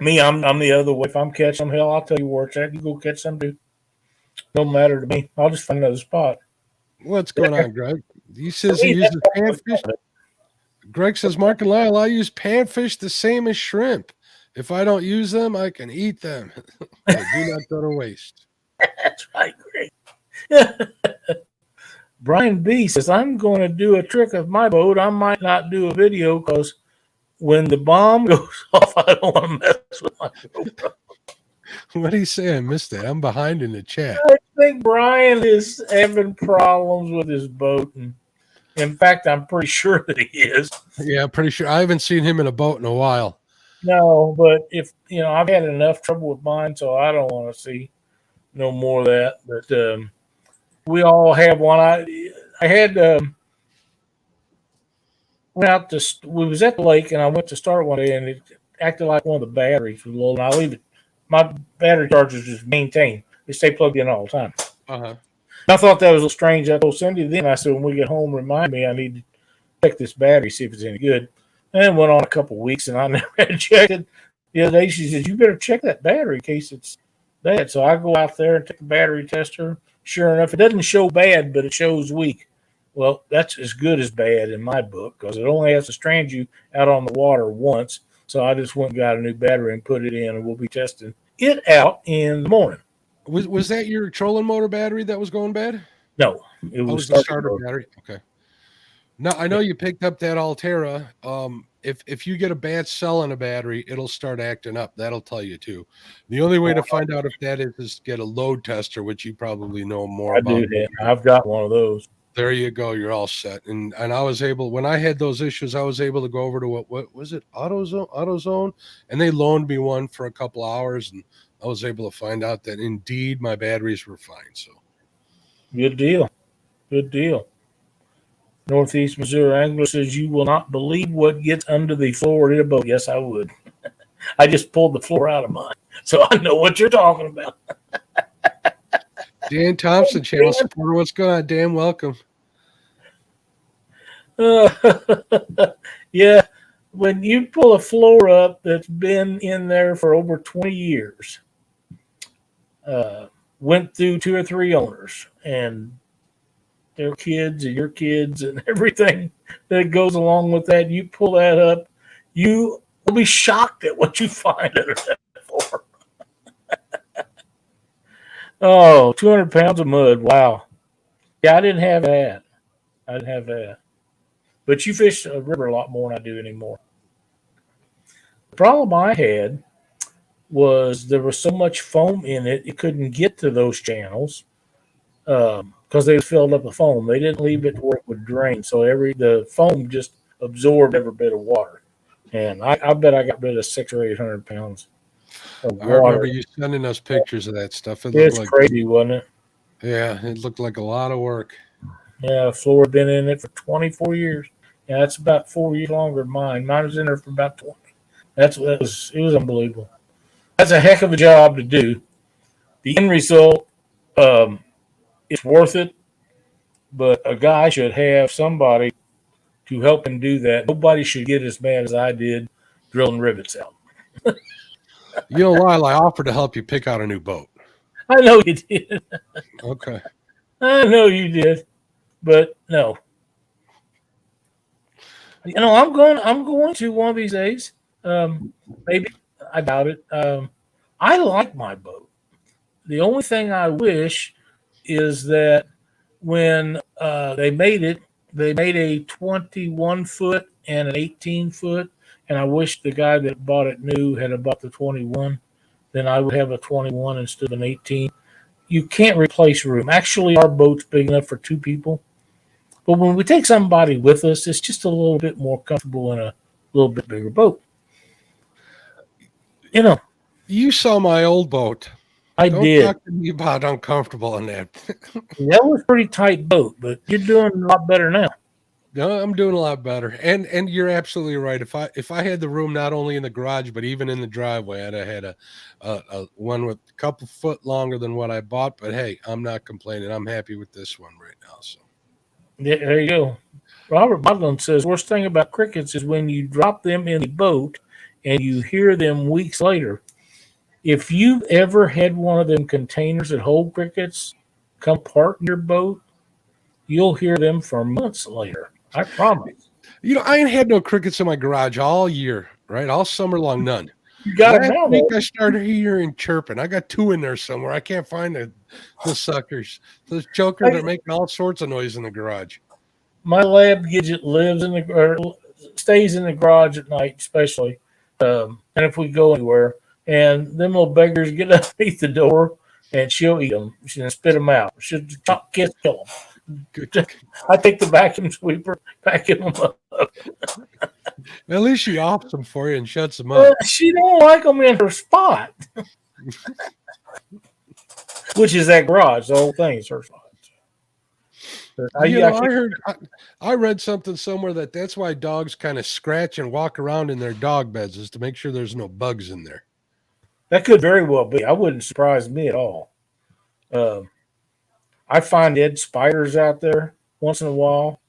Me, I'm the other way. If I'm catching them, hell, I'll tell you where it's at. You go catch them, dude. Don't matter to me. I'll just find another spot. What's going on, Greg? He says he uses panfish. Greg says, Mark and Lyle, I use panfish the same as shrimp. If I don't use them, I can eat them. I do not go to waste. That's right, Greg. Brian B says, I'm going to do a trick of my boat. I might not do a video because when the bomb goes off, I don't want to mess with my GoPro. What did he say? I missed that. I'm behind in the chat. I think Brian is having problems with his boat. And in fact, I'm pretty sure that he is. Yeah, I'm pretty sure. I haven't seen him in a boat in a while. No, but if I've had enough trouble with mine, so I don't want to see no more of that. But we all have one. I had went out to. We was at the lake, and I went to start one day, and it acted like one of the batteries was low. And I leave it. My battery chargers just maintain. They stay plugged in all the time. I thought that was a little strange. I told Cindy then. I said, when we get home, remind me I need to check this battery, see if it's any good. And it went on a couple of weeks, and I never had checked it. The other day, she says, you better check that battery in case it's bad. So I go out there and take the battery tester. Sure enough, it doesn't show bad, but it shows weak. Well, that's as good as bad in my book because it only has to strand you out on the water once. So I just went and got a new battery and put it in, and we'll be testing it out in the morning. Was that your trolling motor battery that was going bad? No, it Oh, it was was the starter mode. battery. Okay. Now I know you picked up that Altera. If you get a bad cell on a battery, it'll start acting up. That'll tell you too. The only way to find out if that is get a load tester, which you probably know more I about. do. I've got one of those. There you go. You're all set. And I was able, when I had those issues, I was able to go over to what was it, AutoZone, and they loaned me one for a couple hours, and I was able to find out that indeed my batteries were fine. So Good deal. Good deal. Northeast Missouri Angler says you will not believe what gets under the floor in a boat. Yes, I would. I just pulled the floor out of mine, so I know what you're talking about. Dan Thompson, channel supporter, what's going on? Dan, welcome. Yeah, when you pull a floor up that's been in there for over 20 years, went through 2 or 3 owners, and their kids and your kids and everything that goes along with that, you pull that up, you will be shocked at what you find under that floor. Oh, 200 pounds of mud. Wow. Yeah, I didn't have that. But you fish a river a lot more than I do anymore. The problem I had was there was so much foam in it, it couldn't get to those channels because they filled up with foam. They didn't leave it where it would drain. So the foam just absorbed every bit of water. And I bet I got rid of 600 or 800 pounds of water. I remember you sending us pictures of that stuff. It's like crazy, wasn't it? Yeah, it looked like a lot of work. Yeah, the floor had been in it for 24 years. Yeah, that's about 4 years longer than mine. Mine was in there for about 20. It was unbelievable. That's a heck of a job to do. The end result, it's worth it, but a guy should have somebody to help him do that. Nobody should get as mad as I did drilling rivets out. You know, Lyle, I offered to help you pick out a new boat. I know you did. Okay. I know you did, but no. You know, I'm going to one of these days. Maybe I doubt it. I like my boat. The only thing I wish is that when they made it, they made a 21 foot and an 18 foot, and I wish the guy that bought it new had bought the 21. Then I would have a 21 instead of an 18. You can't replace room. Actually, our boat's big enough for 2 people. But when we take somebody with us, it's just a little bit more comfortable in a little bit bigger boat. You know. You saw my old boat. Don't did. Talk to me about uncomfortable in that. That was a pretty tight boat, but you're doing a lot better now. No, I'm doing a lot better. And you're absolutely right. If I had the room not only in the garage but even in the driveway, I'd have had a one with a couple foot longer than what I bought. But hey, I'm not complaining. I'm happy with this one right now. So yeah, there you go. Robert Bodland says worst thing about crickets is when you drop them in the boat and you hear them weeks later. If you've ever had one of them containers that hold crickets come apart in your boat, you'll hear them for months later. I promise. You know, I ain't had no crickets in my garage all year, right? All summer long, none. You got Last it now, week though. I started hearing chirping. I got 2 in there somewhere. I can't find the suckers. Those jokers are making all sorts of noise in the garage. My lab gidget lives stays in the garage at night, especially, and if we go anywhere. And them little beggars get underneath the door, and she'll eat them. She'll spit them out. She'll kill them. I take the vacuum sweeper, vacuum them up. At least she offs them for you and shuts them up. She don't like them in her spot, which is that garage. The whole thing is her spot. I read something somewhere that's why dogs kind of scratch and walk around in their dog beds is to make sure there's no bugs in there. That could very well be. I wouldn't surprise me at all. I find dead spiders out there once in a while,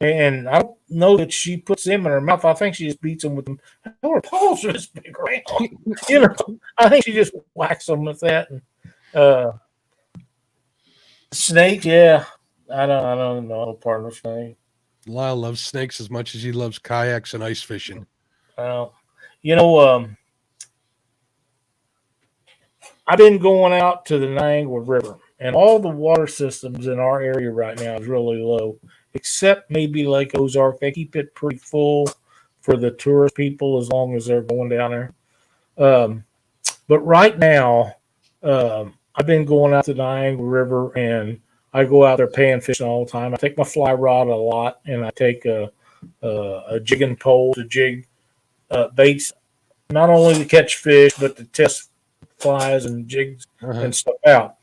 and I don't know that she puts them in her mouth. I think she just beats them with them. Her paws are this big around. You know, I think she just whacks them with that. And, snake, yeah. I don't know. Partner snake. Lyle loves snakes as much as he loves kayaks and ice fishing. You know, I've been going out to the Niagara River, and all the water systems in our area right now is really low, except maybe Lake Ozark. They keep it pretty full for the tourist people as long as they're going down there. But right now, I've been going out to the Niagara River, and I go out there panfishing all the time. I take my fly rod a lot, and I take a jigging pole to jig baits, not only to catch fish, but to test flies and jigs and stuff out.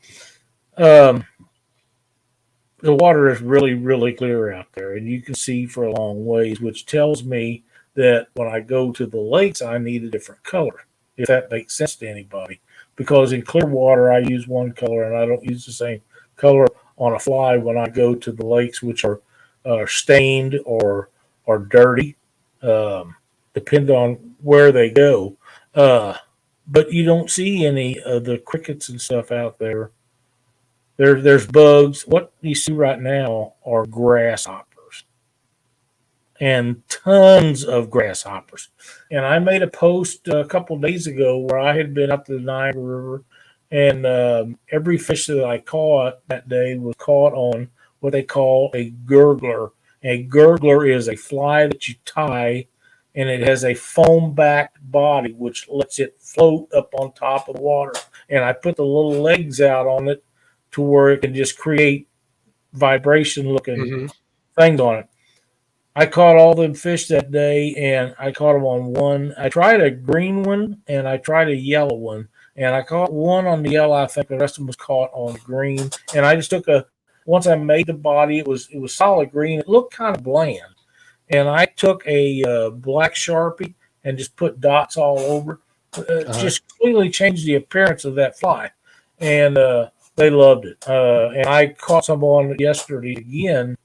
The water is really, really clear out there, and you can see for a long ways, which tells me that when I go to the lakes, I need a different color, if that makes sense to anybody. Because in clear water, I use one color, and I don't use the same color on a fly when I go to the lakes, which are stained or dirty, depend on where they go. But you don't see any of the crickets and stuff out there. There's bugs. What you see right now are grasshoppers, and tons of grasshoppers. And I made a post a couple of days ago where I had been up to the Niagara River, and every fish that I caught that day was caught on what they call a gurgler. A gurgler is a fly that you tie, and it has a foam-backed body, which lets it float up on top of the water. And I put the little legs out on it to where it can just create vibration-looking things on it. I caught all them fish that day, and I caught them on one. I tried a green one, and I tried a yellow one. And I caught one on the yellow. I think the rest of them was caught on the green. And I just took once I made the body, it was solid green. It looked kind of bland. And I took a black Sharpie and just put dots all over. Just completely changed the appearance of that fly. And they loved it. And I caught some on it yesterday again.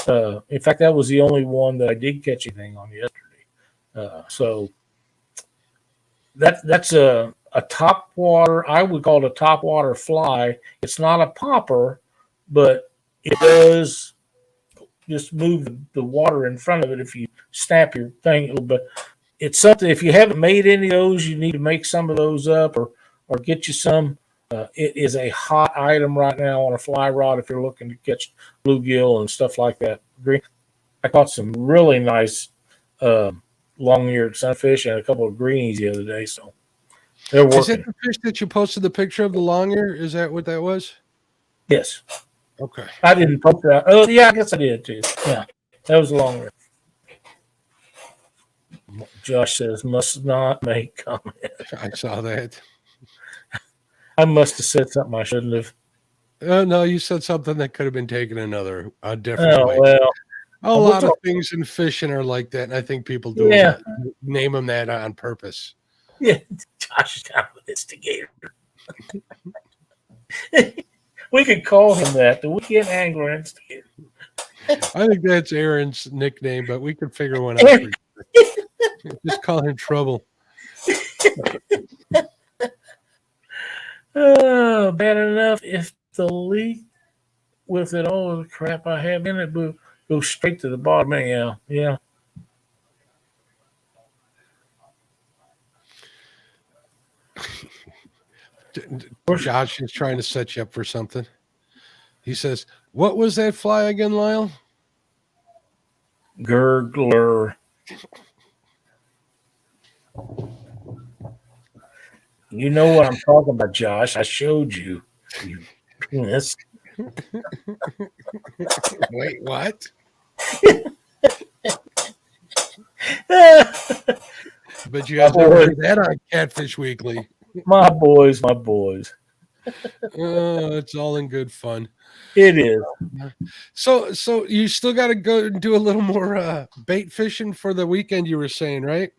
In fact, that was the only one that I did catch anything on yesterday. So that's a top water. I would call it a top water fly. It's not a popper, but it does just move the water in front of it if you snap your thing a little bit. It's something, if you haven't made any of those, you need to make some of those up or get you some. It is a hot item right now on a fly rod if you're looking to catch bluegill and stuff like that. I caught some really nice long-eared sunfish and a couple of greenies the other day, so they're working. Is that the fish that you posted the picture of, the long-ear? Is that what that was? Yes. Okay. I didn't post that. Oh, yeah, I guess I did too. Yeah, that was a long-eared. Josh says, must not make comment. I saw that. I must have said something I shouldn't have. No, you said something that could have been taken a different way. Well, a lot of things in fishing are like that, and I think people do name them that on purpose. Yeah, Josh is kind of an instigator. We could call him that, the weekend angler instigator. I think that's Aaron's nickname, but we could figure one out. Just call him Trouble. Bad enough if the leak with it all the crap I have in it will go straight to the bottom. Yeah. Josh is trying to set you up for something. He says, "What was that fly again, Lyle?" Gurgler. You know what I'm talking about, Josh. I showed you. You penis. Wait, what? But you guys never heard that on Catfish Weekly. My boys. It's all in good fun. It is. So you still got to go and do a little more bait fishing for the weekend, you were saying, right?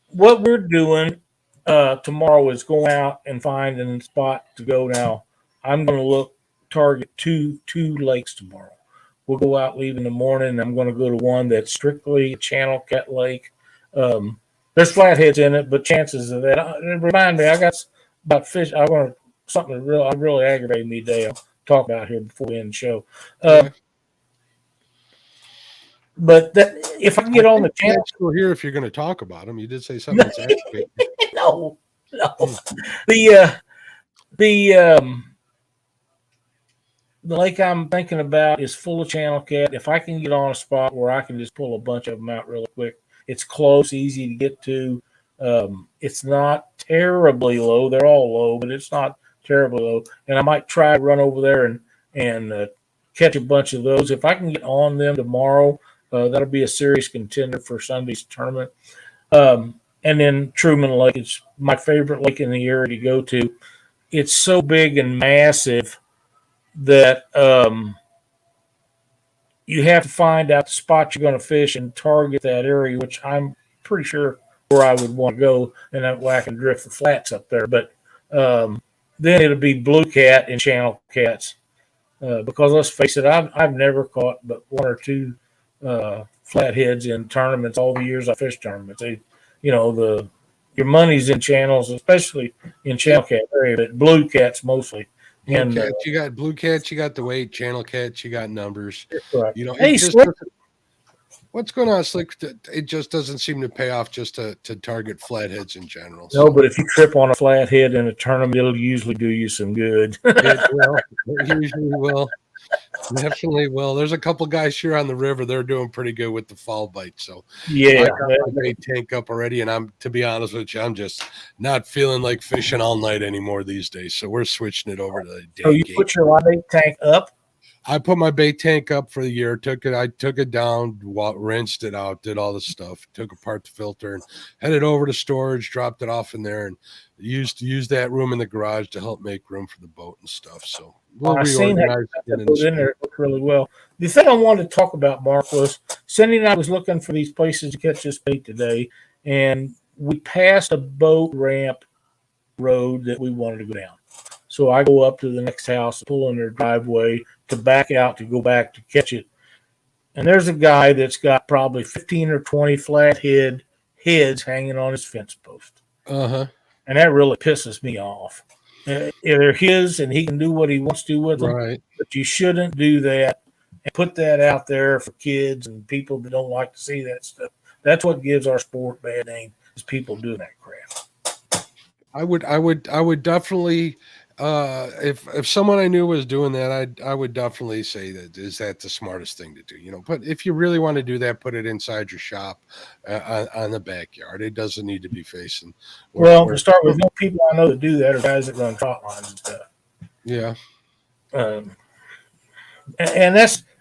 What we're doing tomorrow is going out and finding a spot to go. Now, I'm going to target two lakes tomorrow. We'll go out, leave in the morning. I'm going to go to one that's strictly a channel cat lake. There's flatheads in it, but chances of that. Remind me, I got about fish. I want something that really aggravated me today. I'll talk about here before we end the show. But if I can get on the channel, still here if you're going to talk about them. You did say something that's aggravating. No. The the lake I'm thinking about is full of channel cat. If I can get on a spot where I can just pull a bunch of them out really quick, it's close, easy to get to. It's not terribly low. They're all low, but it's not terribly low. And I might try to run over there and catch a bunch of those. If I can get on them tomorrow, that'll be a serious contender for Sunday's tournament. And then Truman Lake is my favorite lake in the area to go to. It's so big and massive that you have to find out the spot you're going to fish and target that area, which I'm pretty sure where I would want to go, and that way I can drift the flats up there. But then it'll be blue cat and channel cats because let's face it, I've never caught but one or two flatheads in tournaments all the years I fished tournaments. Your money's in channels, especially in channel cat area, but blue cats mostly. And you got blue cats, you got the weight, channel cats, you got numbers. Right. Hey, what's going on, Slick? It just doesn't seem to pay off just to target flatheads in general. No, but if you trip on a flathead in a tournament, it'll usually do you some good. It usually will. Definitely will. There's a couple guys here on the river. They're doing pretty good with the fall bite. So yeah, I got my bait tank up already, and to be honest with you, I'm just not feeling like fishing all night anymore these days. So we're switching it over to the day. So you put your live tank up? I put my bait tank up for the year. I took it down, rinsed it out, did all the stuff, took apart the filter, and headed over to storage, dropped it off in there, and used that room in the garage to help make room for the boat and stuff. So we'll reorganize it in there. It looked really well. The thing I wanted to talk about, Mark, was Cindy and I was looking for these places to catch this bait today, and we passed a boat ramp road that we wanted to go down. So I go up to the next house, pull in their driveway to back out to go back to catch it. And there's a guy that's got probably 15 or 20 flathead heads hanging on his fence post. Uh-huh. And that really pisses me off. They're his and he can do what he wants to with them. Right. But you shouldn't do that and put that out there for kids and people that don't like to see that stuff. That's what gives our sport bad name, is people doing that crap. I would definitely if someone I knew was doing that, I would definitely say that is that the smartest thing to do, But if you really want to do that, put it inside your shop on the backyard. It doesn't need to be facing. To start with, no people I know that do that are guys that run trot lines and stuff. Yeah. And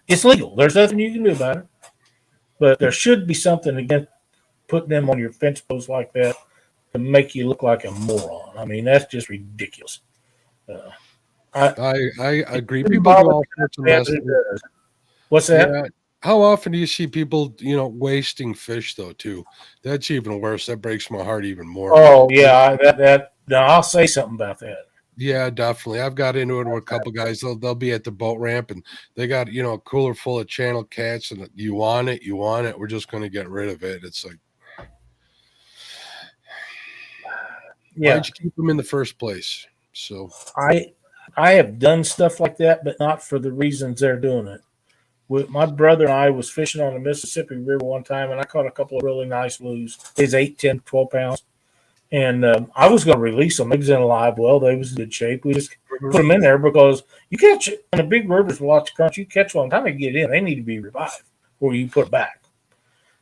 it's legal. There's nothing you can do about it. But there should be something against putting them on your fence post like that to make you look like a moron. I mean, that's just ridiculous. I agree. People do all sorts of mess. What's that? Yeah. How often do you see people, wasting fish though too? That's even worse. That breaks my heart even more. Oh yeah, I'll say something about that. Yeah, definitely. I've got into it with a couple guys. They'll be at the boat ramp and they got a cooler full of channel cats, and you want it. We're just going to get rid of it. It's like, why'd you keep them in the first place? So I have done stuff like that, but not for the reasons they're doing it. My brother and I was fishing on the Mississippi River one time, and I caught a couple of really nice blues. It's 8, 10, 12 pounds. And I was going to release them. They was in a live well. They was in good shape. We just put them in there because you catch it in the big rivers with lots of currents. You catch one time they get in. They need to be revived or you put back.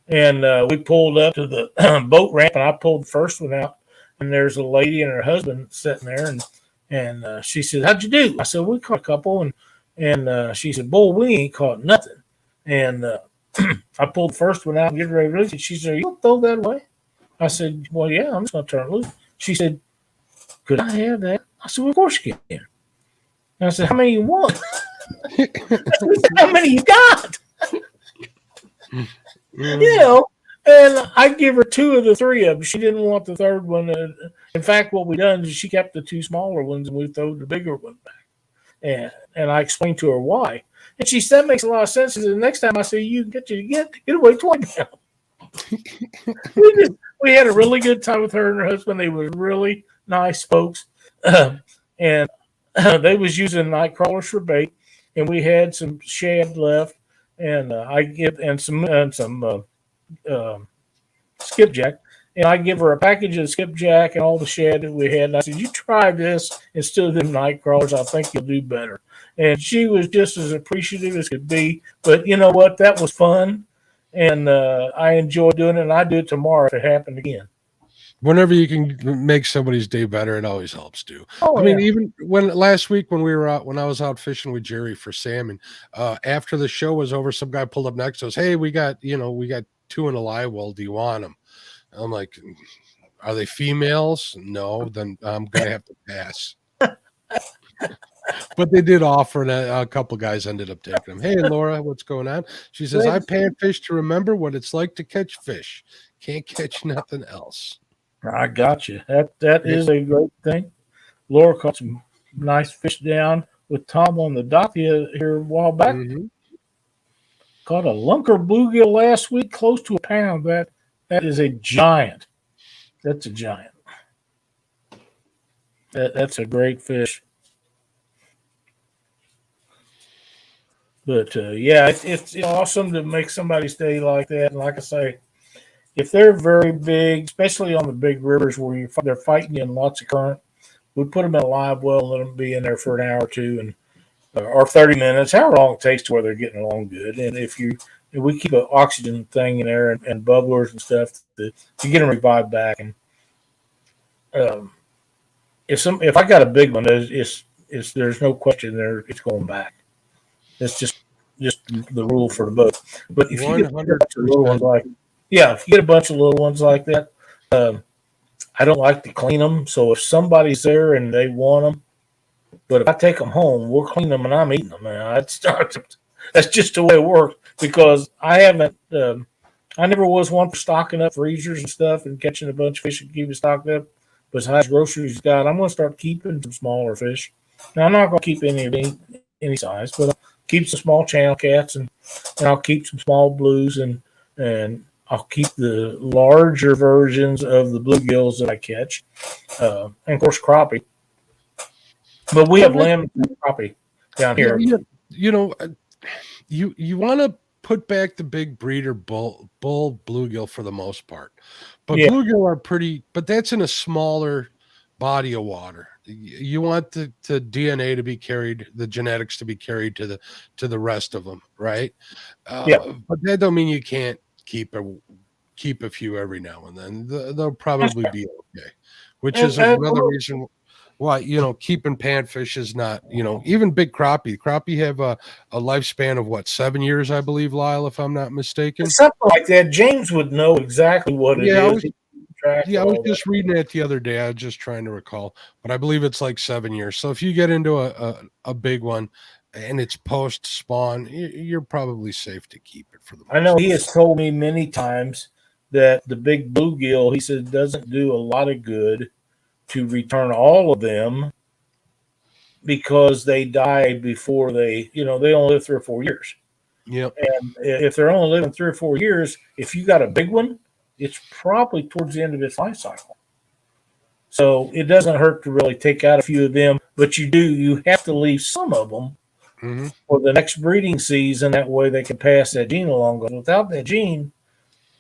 And we pulled up to the boat ramp, and I pulled the first one out. And there's a lady and her husband sitting there, and she said, "How'd you do?" I said, "We caught a couple." And she said, "Boy, we ain't caught nothing." And I pulled the first one out and get ready to release it. She said, "You gonna throw that away?" I said, "Well, yeah, I'm just gonna turn it loose." She said, "Could I have that?" I said, "Well, of course you can." And I said, "How many you want?" I said, "How many you got?" And I give her 2 of the 3 of them. She didn't want the third one. In fact, what we done is she kept the 2 smaller ones, and we threw the bigger one back. And I explained to her why. And she said, "That makes a lot of sense." She said, "The next time I see you, get away 20 pounds." We had a really good time with her and her husband. They were really nice folks. And they was using night crawlers for bait. And we had some shad left. And some skipjack. and I give her a package of skipjack and all the shad that we had. And I said, "You try this instead of them night crawlers. I think you'll do better." And she was just as appreciative as could be. But you know what? That was fun, and I enjoy doing it. And I do it tomorrow if it happened again. Whenever you can make somebody's day better, it always helps too. Oh, I mean, yeah. even when last week when we were out, when I was out fishing with Jerry for salmon, after the show was over, some guy pulled up next to us. Hey, we got two in a live well. Do you want them? I'm like, are they females? No, then I'm gonna have to pass. But they did offer, and a couple guys ended up taking them. Hey, Laura, what's going on? She says, I pan fish to remember what it's like to catch fish. Can't catch nothing else. I got you. That is a great thing. Laura caught some nice fish down with Tom on the dock here a while back. Mm-hmm. Caught a lunker bluegill last week, close to a pound. That is a giant. That's a giant. That's a great fish. But yeah, it's awesome to make somebody's day like that. And like I say, if they're very big, especially on the big rivers where they're fighting you in lots of current, we put them in a live well and let them be in there for an hour or two, and or 30 minutes, however long it takes to where they're getting along good. And if we keep an oxygen thing in there and bubblers and stuff to get them revived back. And if I got a big one, there's no question it's going back. It's just the rule for the boat. But if you get a bunch of little ones if you get a bunch of little ones like that, I don't like to clean them. So if somebody's there and they want them, but if I take them home, we'll clean them and I'm eating them. Man, that's just the way it works because I haven't. I never was one for stocking up freezers and stuff and catching a bunch of fish and keep it stocked up. Besides groceries, I'm going to start keeping some smaller fish. Now I'm not going to keep any size, but I'll keep some small channel cats and I'll keep some small blues and I'll keep the larger versions of the bluegills that I catch, and of course crappie. But we have lamb and crappie down here. You want to put back the big breeder bull bluegill for the most part, but bluegill are pretty. But that's in a smaller body of water. You want the DNA to be carried, the genetics to be carried to the rest of them, right? But that don't mean you can't keep a few every now and then. They'll probably be okay, which is another reason why keeping panfish is not even big crappie. Crappie have a lifespan of 7 years, I believe, Lyle, if I'm not mistaken. Something like that. James would know exactly what it is. I was just reading it the other day. I was just trying to recall, but I believe it's like 7 years. So if you get into a big one and it's post spawn, you're probably safe to keep it for the most I know he has told me many times that the big bluegill, he said, doesn't do a lot of good to return all of them because they die before they only live 3 or 4 years. Yep. And if they're only living 3 or 4 years, if you got a big one, it's probably towards the end of its life cycle. So it doesn't hurt to really take out a few of them, but you have to leave some of them for the next breeding season. That way they can pass that gene along. Because without that gene,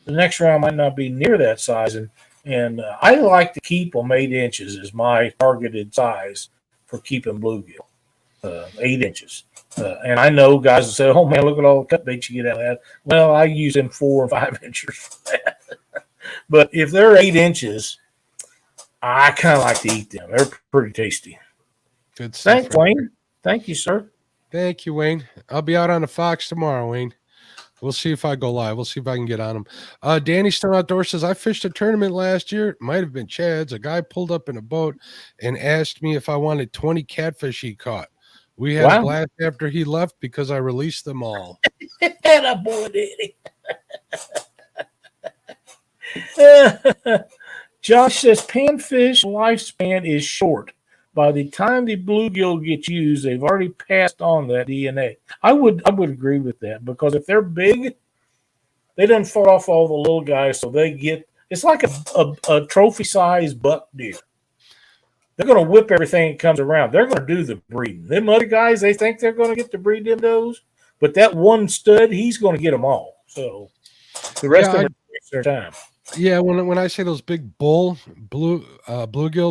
the next round might not be near that size. And I like to keep them 8 inches is my targeted size for keeping bluegill, 8 inches. And I know guys will say, oh, man, look at all the cut baits you get out of that. Well, I use them 4 and 5 inches for that. But if they're 8 inches, I kind of like to eat them. They're pretty tasty. Good stuff. Thanks, Wayne. Thank you, sir. Thank you, Wayne. I'll be out on the Fox tomorrow, Wayne. We'll see if I go live. We'll see if I can get on them. Danny Stone Outdoors says, I fished a tournament last year. It might have been Chad's. A guy pulled up in a boat and asked me if I wanted 20 catfish he caught. We had a blast after he left because I released them all. And a boy did it. Josh says panfish lifespan is short. By the time the bluegill gets used, they've already passed on that DNA. I would agree with that because if they're big, they done fought off all the little guys, so it's like a trophy size buck deer. They're going to whip everything that comes around. They're going to do the breeding. Them other guys, they think they're going to get to breed them those, but that one stud, he's going to get them all. So the rest of them takes their time. Yeah, when I say those big bluegill,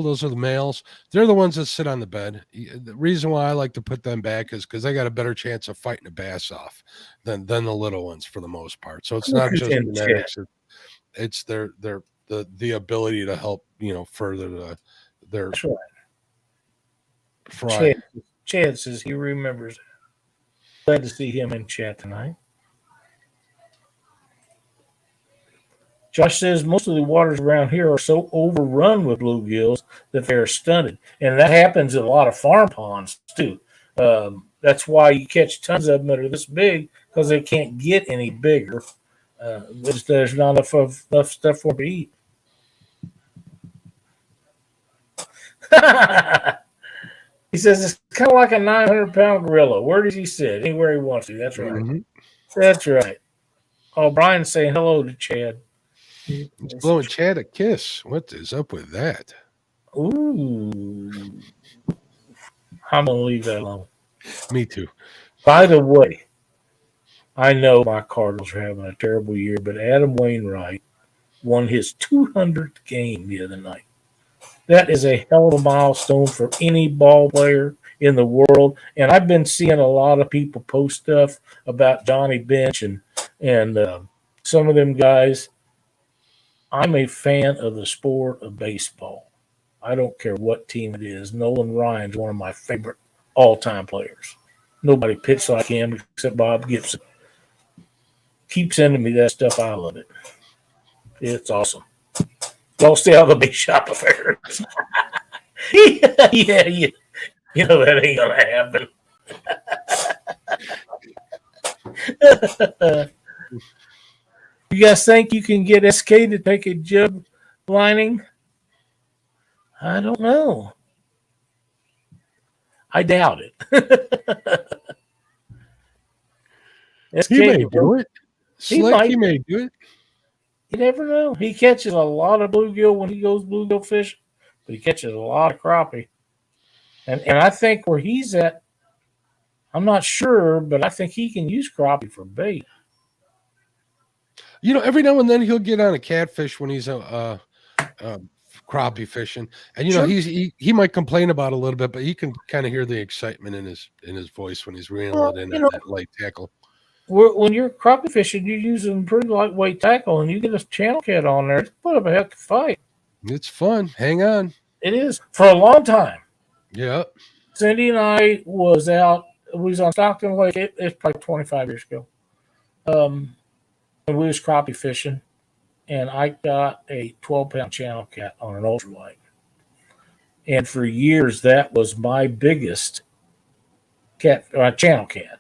those are the males. They're the ones that sit on the bed. The reason why I like to put them back is because they got a better chance of fighting a bass off than the little ones for the most part. So it's Look not who's just in chat. genetics; it's the ability to help further their That's right. fry. Chad says he remembers. Glad to see him in chat tonight. Josh says most of the waters around here are so overrun with bluegills that they are stunted, and that happens in a lot of farm ponds too. That's why you catch tons of them that are this big because they can't get any bigger. There's not enough stuff for them to eat. He says it's kind of like a 900-pound gorilla. Where does he sit? Anywhere he wants to. That's right. Mm-hmm. That's right. Oh, Brian's saying hello to Chad. He's blowing Chad a kiss. What is up with that? Ooh. I'm going to leave that alone. Me too. By the way, I know my Cardinals are having a terrible year, but Adam Wainwright won his 200th game the other night. That is a hell of a milestone for any ball player in the world. And I've been seeing a lot of people post stuff about Johnny Bench and some of them guys. I'm a fan of the sport of baseball. I don't care what team it is. Nolan Ryan's one of my favorite all-time players. Nobody pitched like him except Bob Gibson. Keep sending me that stuff. I love it. It's awesome. Don't stay out of the big shop affairs. yeah, you know that ain't gonna happen. You guys think you can get SK to take a jug lining? I don't know. I doubt it. SK, He may do it. Slick, he may do it. You never know. He catches a lot of bluegill when he goes bluegill fishing, but he catches a lot of crappie. And I think where he's at, I'm not sure, but I think he can use crappie for bait. Every now and then he'll get on a catfish when he's crappie fishing, and Sure. he might complain about it a little bit, but you can kind of hear the excitement in his voice when he's reeling it in on that light tackle. When you're crappie fishing, you're using pretty lightweight tackle, and you get a channel cat on there. It's put up a heck of a fight. It's fun. Hang on. It is for a long time. Yeah. Cindy and I was out. We was on Stockton Lake. It's probably 25 years ago. And we was crappie fishing, and I got a 12-pound channel cat on an ultralight. And for years, that was my biggest channel cat.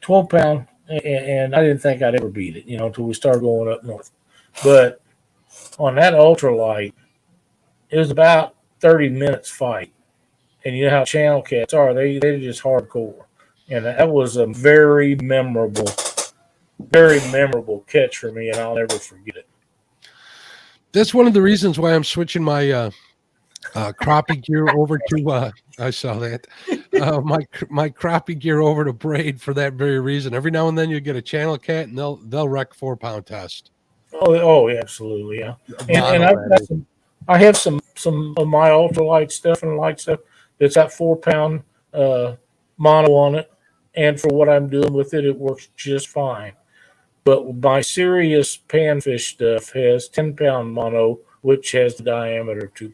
12-pound, and I didn't think I'd ever beat it, until we started going up north. But on that ultralight, it was about 30 minutes fight. And you know how channel cats are. They're just hardcore. And that was a very memorable catch for me, and I'll never forget it. That's one of the reasons why I'm switching my crappie gear over to I saw that my crappie gear over to braid for that very reason. Every now and then you get a channel cat and they'll wreck 4-pound test. Oh, absolutely, yeah. And I have some of my ultralight stuff and light stuff that's got 4-pound mono on it, and for what I'm doing with it, it works just fine. But my serious panfish stuff has 10-pound mono, which has the diameter of 2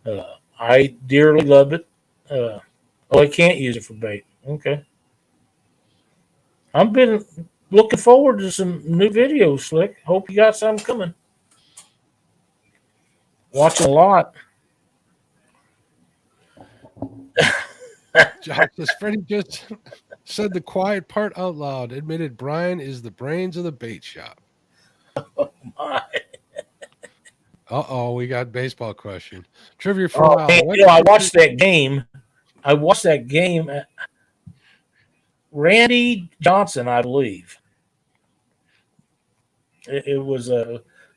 pound. I dearly love it. I can't use it for bait. Okay. I've been looking forward to some new videos, Slick. Hope you got some coming. Watching a lot. Josh, Freddie just said the quiet part out loud, admitted Brian is the brains of the bait shop. Oh, my. Uh-oh, we got baseball question. Trivia for a while. I watched that game. Randy Johnson, I believe. It was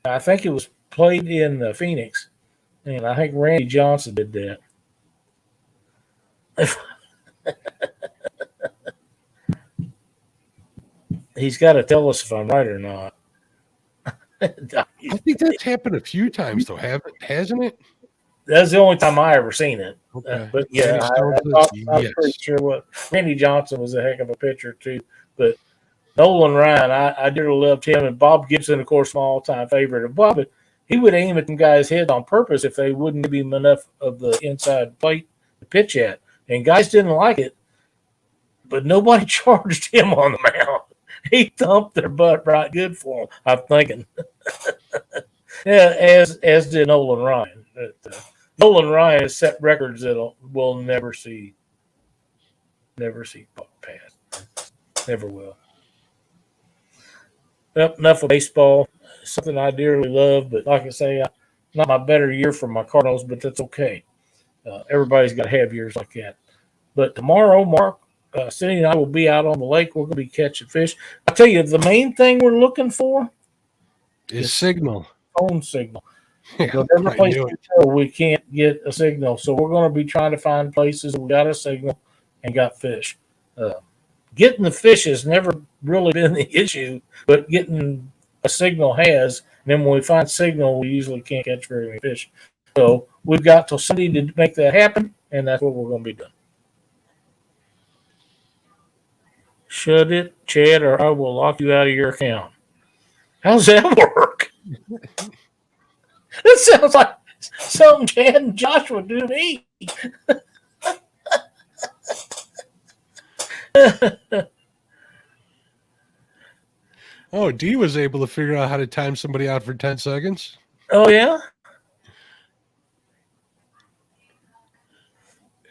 I think it was played in Phoenix, and I think Randy Johnson did that. He's got to tell us if I'm right or not. I think that's happened a few times, though, hasn't it? That's the only time I ever seen it. Okay. But yeah, I'm Yes. pretty sure what Randy Johnson was a heck of a pitcher too. But Nolan Ryan, I dearly loved him, and Bob Gibson, of course, my all-time favorite. And Bob, he would aim at them guys' heads on purpose if they wouldn't give him enough of the inside plate to pitch at, and guys didn't like it. But nobody charged him on the mound. He thumped their butt right good for them, I'm thinking. Yeah, as did Nolan Ryan. Nolan Ryan has set records that we'll never see past. Never will. Enough of baseball. Something I dearly love, but like I say, not my better year for my Cardinals, but that's okay. Everybody's got to have years like that. But tomorrow, Mark, Cindy and I will be out on the lake. We're going to be catching fish. I tell you, the main thing we're looking for is signal. Phone signal. Yeah, Whatever place we go, we can't get a signal. So we're going to be trying to find places we got a signal and got fish. Getting the fish has never really been the issue, but getting a signal has. And then when we find signal, we usually can't catch very many fish. So we've got till Sunday to make that happen, and that's what we're going to be doing. Shut it, Chad, or I will lock you out of your account. How's that work? That sounds like something Chad and Josh would do to me. Oh, Dee was able to figure out how to time somebody out for 10 seconds. Oh, yeah?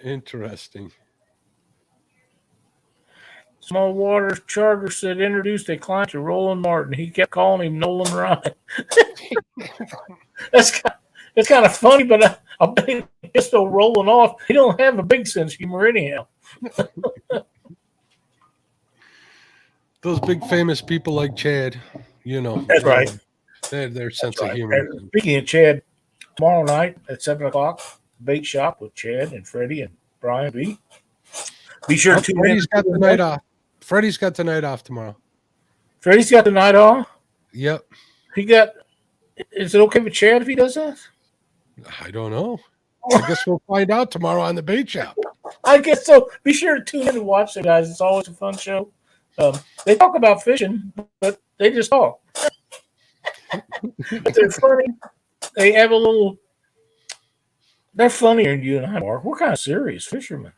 Interesting. Small Waters Charter said introduced a client to Roland Martin. He kept calling him Nolan Ryan. That's kind of funny, but I bet he's just still rolling off. He don't have a big sense of humor anyhow. Those big famous people like Chad, That's right. Their sense of humor. And speaking of Chad, tomorrow night at 7 o'clock, bait shop with Chad and Freddie and Brian B. Be sure to Freddie's got the night off. Freddie's got the night off tomorrow. Freddie's got the night off? Yep. Is it okay with Chad if he does that? I don't know. I guess we'll find out tomorrow on the bait shop. I guess so. Be sure to tune in and watch it, guys. It's always a fun show. They talk about fishing, but they just talk. But they're funny. They have a little. They're funnier than you and I are. We're kind of serious fishermen.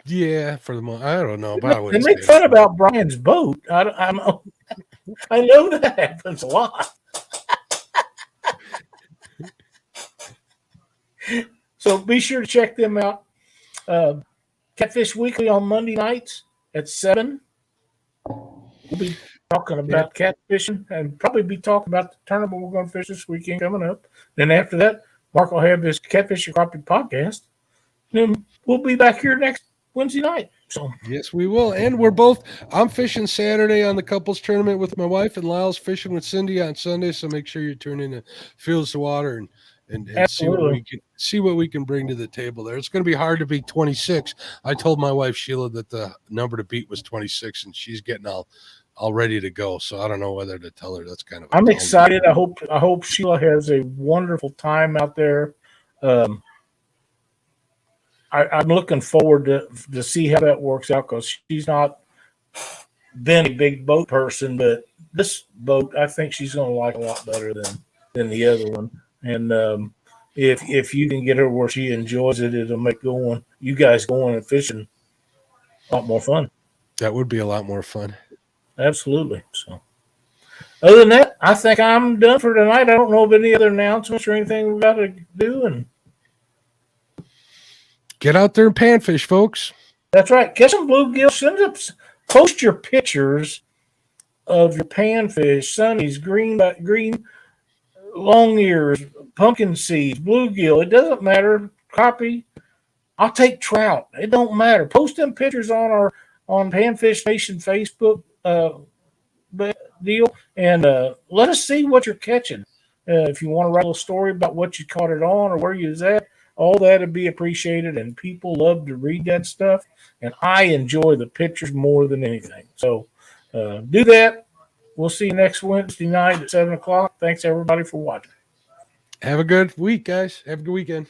Yeah, for the moment. I don't know, but I They make fun about Brian's boat. I know. I know that happens a lot. So be sure to check them out. Catfish Weekly on Monday nights at 7. We'll be talking about catfishing and probably be talking about the tournament we're going to fish this weekend coming up. Then after that, Mark will have his Catfish and Crappie podcast. Then we'll be back here next Wednesday night. So yes, we will. And I'm fishing Saturday on the couples tournament with my wife, and Lyle's fishing with Cindy on Sunday. So make sure you tune in to Fields to Water and see what we can bring to the table there. It's going to be hard to beat 26. I told my wife Sheila that the number to beat was 26, and she's getting all ready to go. So I don't know whether to tell her. That's kind of. I'm excited. I hope Sheila has a wonderful time out there. I'm looking forward to see how that works out because she's not been a big boat person, but this boat I think she's going to like a lot better than the other one. And if you can get her where she enjoys it, it'll make you guys going and fishing a lot more fun. That would be a lot more fun. Absolutely. So, other than that, I think I'm done for tonight. I don't know of any other announcements or anything we got to do. And get out there and panfish, folks. That's right. Catch some bluegill. Post your pictures of your panfish, sunnies, green long ears, pumpkin seeds, bluegill. It doesn't matter. Crappie. I'll take trout. It don't matter. Post them pictures on Panfish Nation Facebook deal, and let us see what you're catching. If you want to write a little story about what you caught it on or where you was at, all that would be appreciated, and people love to read that stuff, and I enjoy the pictures more than anything. So do that. We'll see you next Wednesday night at 7 o'clock. Thanks everybody for watching. Have a good week, guys. Have a good weekend.